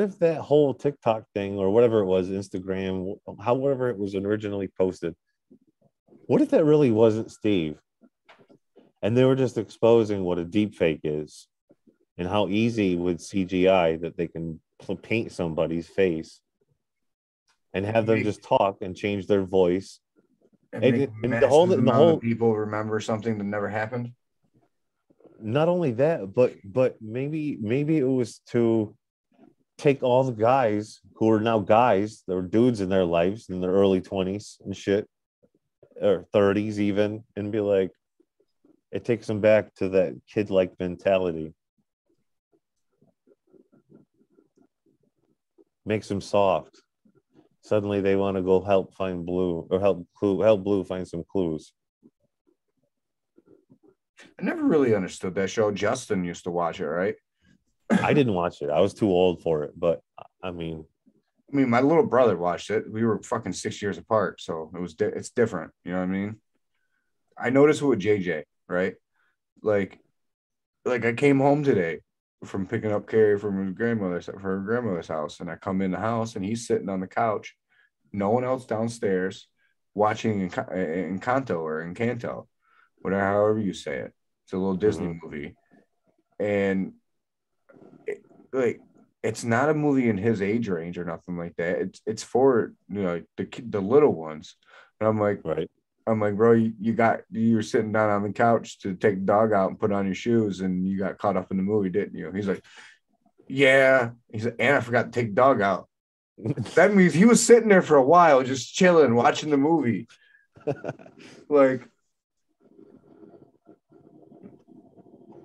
Speaker 1: if that whole TikTok thing or whatever it was, Instagram, however it was originally posted, what if that really wasn't Steve? And they were just exposing what a deep fake is and how easy with CGI that they can paint somebody's face and have them just talk and change their voice.
Speaker 2: And the whole people remember something that never happened.
Speaker 1: Not only that, but maybe it was to take all the guys who are now guys, they were dudes in their lives in their early 20s and shit, or 30s even, and be like, it takes them back to that kid-like mentality. Makes them soft. Suddenly they want to go help find Blue or help Blue find some clues.
Speaker 2: I never really understood that show. Justin used to watch it, right?
Speaker 1: I didn't watch it. I was too old for it, but I mean,
Speaker 2: my little brother watched it. We were fucking 6 years apart, so it's different. You know what I mean? I noticed it with JJ, right? Like I came home today from picking up Carrie from her grandmother's house, and I come in the house and he's sitting on the couch, no one else downstairs, watching Encanto or Encanto, whatever, however you say it. It's a little Disney movie, and it's not a movie in his age range or nothing like that. It's for the little ones, and I'm like,
Speaker 1: right.
Speaker 2: I'm like, bro, you were sitting down on the couch to take the dog out and put on your shoes, and you got caught up in the movie, didn't you? He's like, yeah. He's like, and I forgot to take the dog out. That means he was sitting there for a while, just chilling, watching the movie. Like,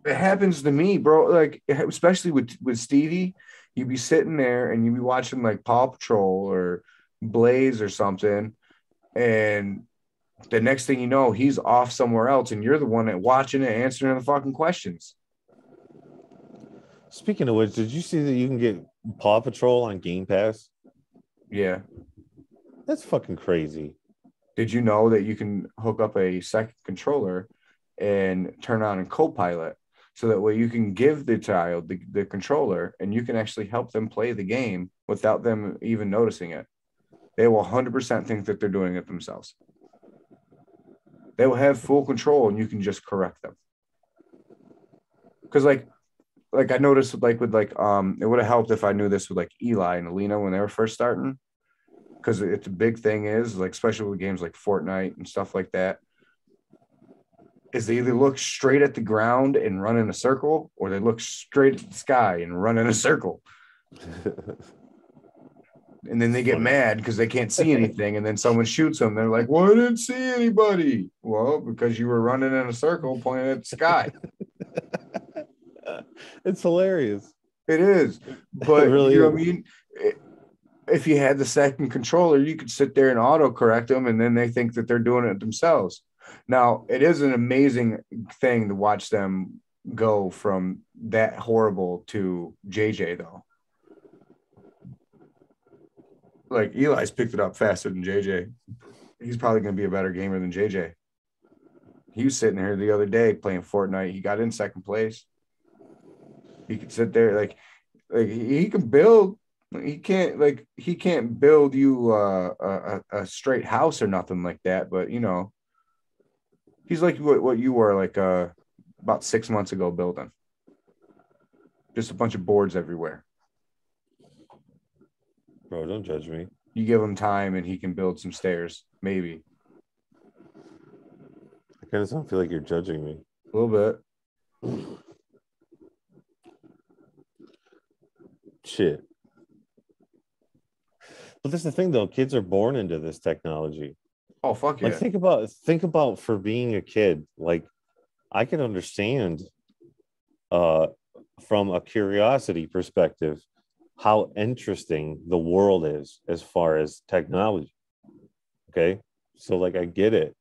Speaker 2: it happens to me, bro. Like, especially with Stevie, you'd be sitting there and you'd be watching like Paw Patrol or Blaze or something, and the next thing you know, he's off somewhere else, and you're the one that watching it, answering the fucking questions.
Speaker 1: Speaking of which, did you see that you can get Paw Patrol on Game Pass?
Speaker 2: Yeah.
Speaker 1: That's fucking crazy.
Speaker 2: Did you know that you can hook up a second controller and turn on a co-pilot, so that way you can give the child the controller and you can actually help them play the game without them even noticing it? They will 100% think that they're doing it themselves. They will have full control and you can just correct them. Because like I noticed it would have helped if I knew this with like Eli and Alina when they were first starting. Because it's a big thing is like, especially with games like Fortnite and stuff like that, is they either look straight at the ground and run in a circle, or they look straight at the sky and run in a circle. And then they get mad because they can't see anything. And then someone shoots them. They're like, well, I didn't see anybody. Well, because you were running in a circle pointing at the sky.
Speaker 1: It's hilarious.
Speaker 2: It is. But really, you know what I mean? If you had the second controller, you could sit there and autocorrect them, and then they think that they're doing it themselves. Now, it is an amazing thing to watch them go from that horrible to JJ, though. Like, Eli's picked it up faster than JJ. He's probably going to be a better gamer than JJ. He was sitting here the other day playing Fortnite. He got in second place. He could sit there like he can build. He can't build you a straight house or nothing like that. But he's like what you were like about 6 months ago building. Just a bunch of boards everywhere.
Speaker 1: Bro, don't judge me.
Speaker 2: You give him time and he can build some stairs, maybe.
Speaker 1: I kind of don't feel like you're judging me.
Speaker 2: A little bit.
Speaker 1: Shit. But that's the thing, though. Kids are born into this technology.
Speaker 2: Oh, fuck yeah.
Speaker 1: Like, think about for being a kid. Like, I can understand from a curiosity perspective how interesting the world is as far as technology. Okay, so like I get it,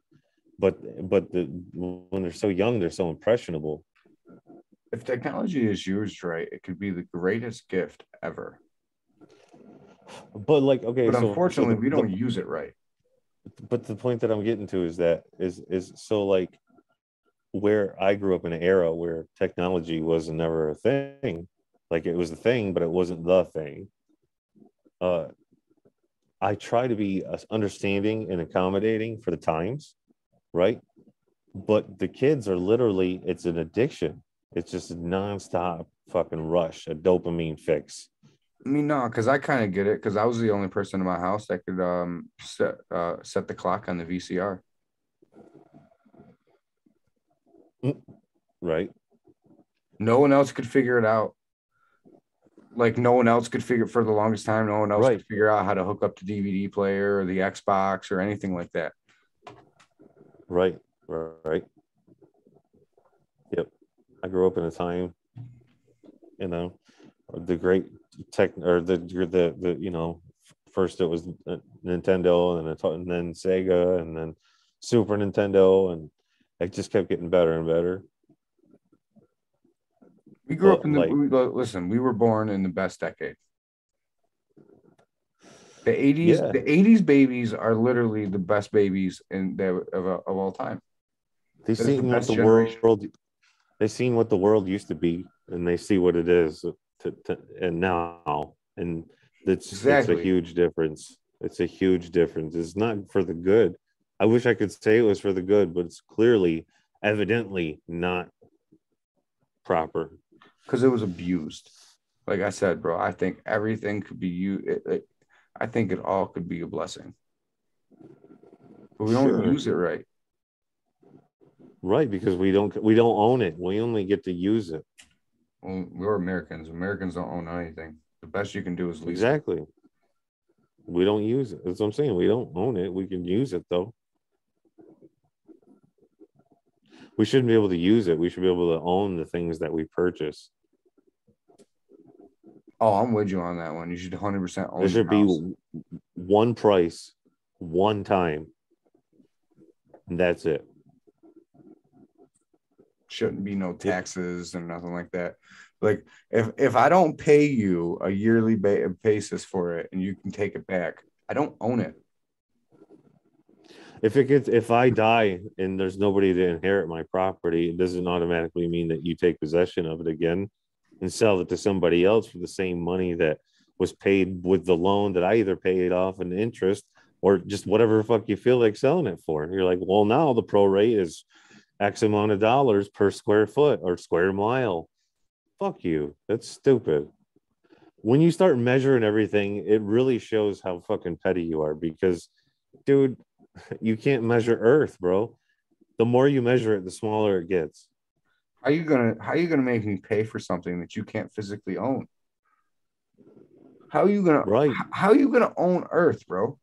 Speaker 1: but when they're so young, they're so impressionable.
Speaker 2: If technology is used right, it could be the greatest gift ever.
Speaker 1: But like, okay,
Speaker 2: but
Speaker 1: so
Speaker 2: unfortunately, we don't use it right.
Speaker 1: But the point that I'm getting to is that is so like where I grew up in an era where technology was never a thing. Like it was a thing, but it wasn't the thing. I try to be understanding and accommodating for the times, right? But the kids are literally, it's an addiction. It's just a nonstop fucking rush, a dopamine fix.
Speaker 2: I mean, no, because I kind of get it, because I was the only person in my house that could set the clock on the VCR.
Speaker 1: Right.
Speaker 2: No one else could figure it out. Like no one else could figure for the longest time. No one else could figure out how to hook up the DVD player or the Xbox or anything like that.
Speaker 1: Right. Yep. I grew up in a time, you know, the great tech or the you know, first it was Nintendo and then Sega and then Super Nintendo, and it just kept getting better and better.
Speaker 2: We grew up in listen, we were born in the best decade. The 80s, the 80s babies are literally the best babies of all time.
Speaker 1: They've seen what the world, they've seen what the world used to be, and they see what it is and now, and it's a huge difference. It's a huge difference. It's not for the good. I wish I could say it was for the good, but it's clearly, evidently not proper.
Speaker 2: Because it was abused. Like I said, bro, I think everything could be used. I think it all could be a blessing. But we don't use it right.
Speaker 1: Right, because we don't own it. We only get to use it.
Speaker 2: Well, we're Americans. Americans don't own anything. The best you can do is lease
Speaker 1: exactly. We don't use it. That's what I'm saying. We don't own it. We can use it though. We shouldn't be able to use it. We should be able to own the things that we purchase.
Speaker 2: Oh, I'm with you on that one. You should 100% own.
Speaker 1: There should be one price, one time. And that's it.
Speaker 2: Shouldn't be no taxes and nothing like that. Like if I don't pay you a yearly basis for it and you can take it back, I don't own it.
Speaker 1: If I die and there's nobody to inherit my property, it doesn't automatically mean that you take possession of it again and sell it to somebody else for the same money that was paid with the loan that I either paid off in interest or just whatever the fuck you feel like selling it for. And you're like, well, now the pro rate is X amount of dollars per square foot or square mile. Fuck you. That's stupid. When you start measuring everything, it really shows how fucking petty you are because, dude, you can't measure Earth, bro. The more you measure it, the smaller it gets.
Speaker 2: How you gonna make me pay for something that you can't physically own? How are you gonna own Earth, bro?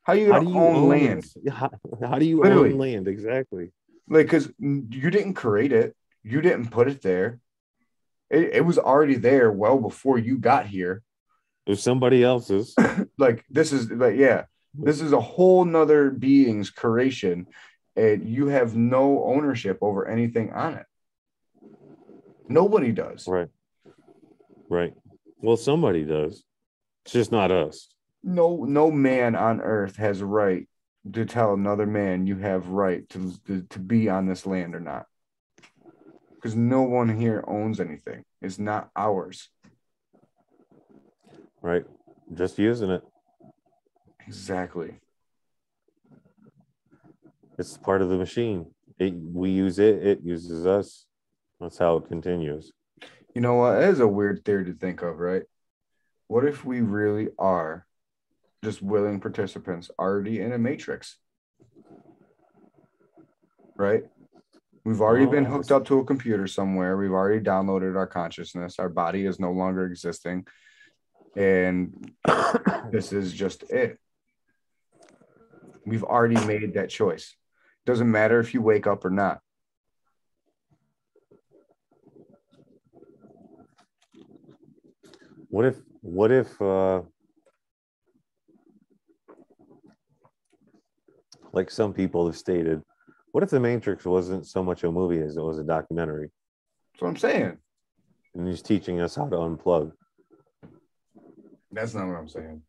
Speaker 2: How are you gonna own land?
Speaker 1: How do you own land? Exactly.
Speaker 2: Like, because you didn't create it, you didn't put it there. It was already there well before you got here.
Speaker 1: It was somebody else's.
Speaker 2: This is a whole nother being's creation, and you have no ownership over anything on it. Nobody does.
Speaker 1: Right. Well, somebody does. It's just not us.
Speaker 2: No man on earth has a right to tell another man you have right to be on this land or not. Because no one here owns anything. It's not ours.
Speaker 1: Right. Just using it.
Speaker 2: Exactly.
Speaker 1: It's part of the machine. We use it. It uses us. That's how it continues.
Speaker 2: You know what? It is a weird theory to think of, right? What if we really are just willing participants already in a matrix? Right? We've already been hooked up to a computer somewhere. We've already downloaded our consciousness. Our body is no longer existing. And this is just it. We've already made that choice. Doesn't matter if you wake up or not.
Speaker 1: What if like some people have stated, what if The Matrix wasn't so much a movie as it was a documentary?
Speaker 2: That's what I'm saying.
Speaker 1: And he's teaching us how to unplug.
Speaker 2: That's not what I'm saying.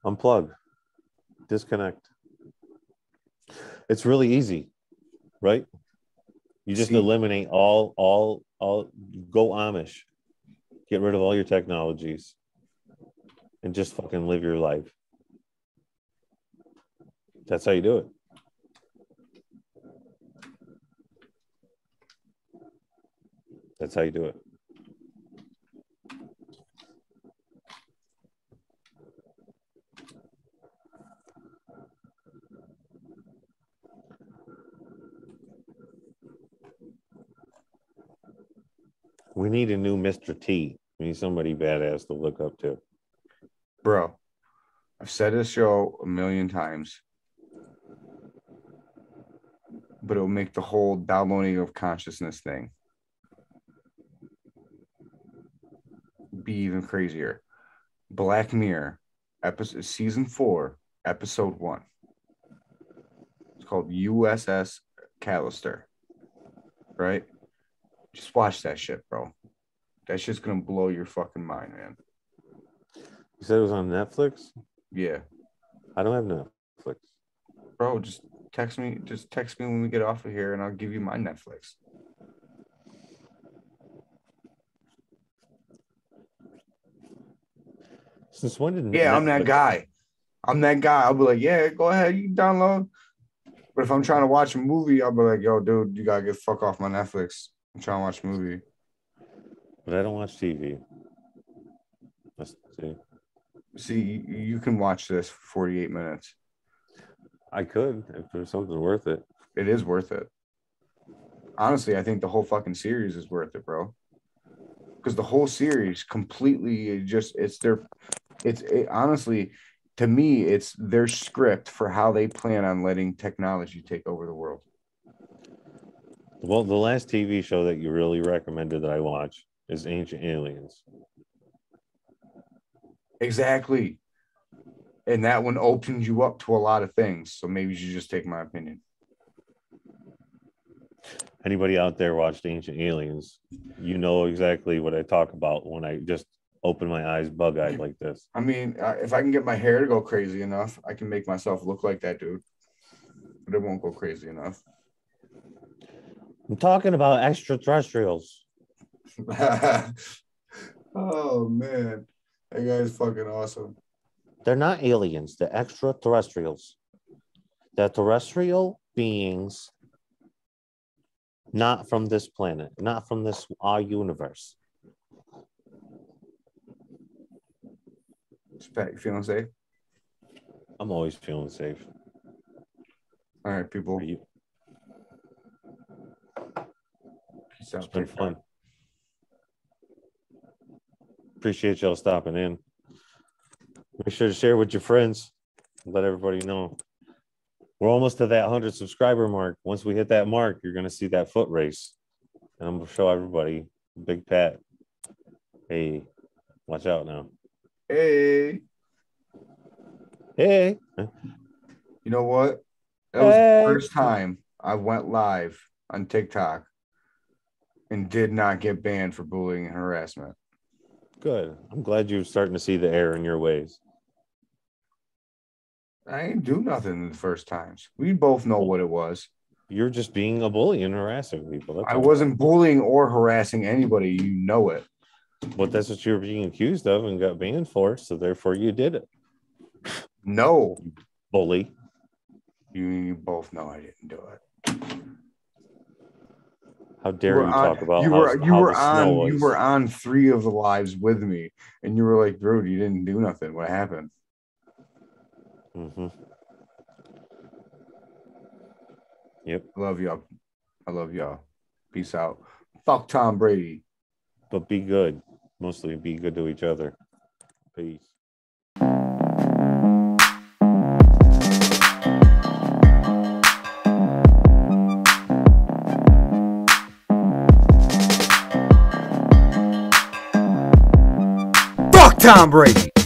Speaker 1: Unplug. Disconnect. It's really easy, right? You just eliminate all go Amish. Get rid of all your technologies and just fucking live your life. That's how you do it. That's how you do it. We need a new Mr. T. We need somebody badass to look up to.
Speaker 2: Bro, I've said this show a million times, but it'll make the whole downloading of consciousness thing be even crazier. Black Mirror, season 4, episode 1. It's called USS Callister. Right? Just watch that shit, bro. That shit's gonna blow your fucking mind, man.
Speaker 1: You said it was on Netflix?
Speaker 2: Yeah.
Speaker 1: I don't have Netflix.
Speaker 2: Bro, just text me when we get off of here and I'll give you my Netflix.
Speaker 1: Since when did
Speaker 2: Netflix... I'm that guy. I'll be like, yeah, go ahead, you can download. But if I'm trying to watch a movie, I'll be like, yo, dude, you gotta get the fuck off my Netflix. I'm trying to watch a movie.
Speaker 1: But I don't watch TV. Let's see.
Speaker 2: See, you can watch this for 48 minutes.
Speaker 1: I could, if there's something worth it.
Speaker 2: It is worth it. Honestly, I think the whole fucking series is worth it, bro. Because the whole series completely honestly, to me, it's their script for how they plan on letting technology take over the world.
Speaker 1: Well, the last TV show that you really recommended that I watch is Ancient Aliens.
Speaker 2: Exactly. And that one opens you up to a lot of things. So maybe you should just take my opinion.
Speaker 1: Anybody out there watched Ancient Aliens, you know exactly what I talk about when I just open my eyes bug-eyed like this.
Speaker 2: I mean, if I can get my hair to go crazy enough, I can make myself look like that dude. But it won't go crazy enough.
Speaker 1: I'm talking about extraterrestrials.
Speaker 2: Oh, man. That guy's fucking awesome.
Speaker 1: They're not aliens. They're extraterrestrials. They're terrestrial beings not from this planet, not from this our universe.
Speaker 2: Pat, you feeling safe?
Speaker 1: I'm always feeling safe.
Speaker 2: All right, people.
Speaker 1: Peace
Speaker 2: out.
Speaker 1: It's been fun. Appreciate y'all stopping in. Make sure to share with your friends. Let everybody know. We're almost to that 100 subscriber mark. Once we hit that mark, you're going to see that foot race. And I'm going to show everybody. Big Pat. Hey, watch out now.
Speaker 2: Hey.
Speaker 1: You
Speaker 2: know what? That was the first time I went live on TikTok and did not get banned for bullying and harassment.
Speaker 1: Good. I'm glad you're starting to see the error in your ways.
Speaker 2: I ain't do nothing the first times. We both know what it was.
Speaker 1: You're just being a bully and harassing people.
Speaker 2: I wasn't bullying or harassing anybody. You know it.
Speaker 1: But that's what you were being accused of and got banned for, so therefore you did it.
Speaker 2: No.
Speaker 1: You bully.
Speaker 2: You both know I didn't do it.
Speaker 1: How dare you talk about
Speaker 2: you were on 3 of the lives with me, and you were like, "Bro, you didn't do nothing. What happened?"
Speaker 1: Mm-hmm. Yep.
Speaker 2: I love y'all. Peace out. Fuck Tom Brady.
Speaker 1: But be good. Mostly be good to each other. Peace.
Speaker 4: Tom Brady.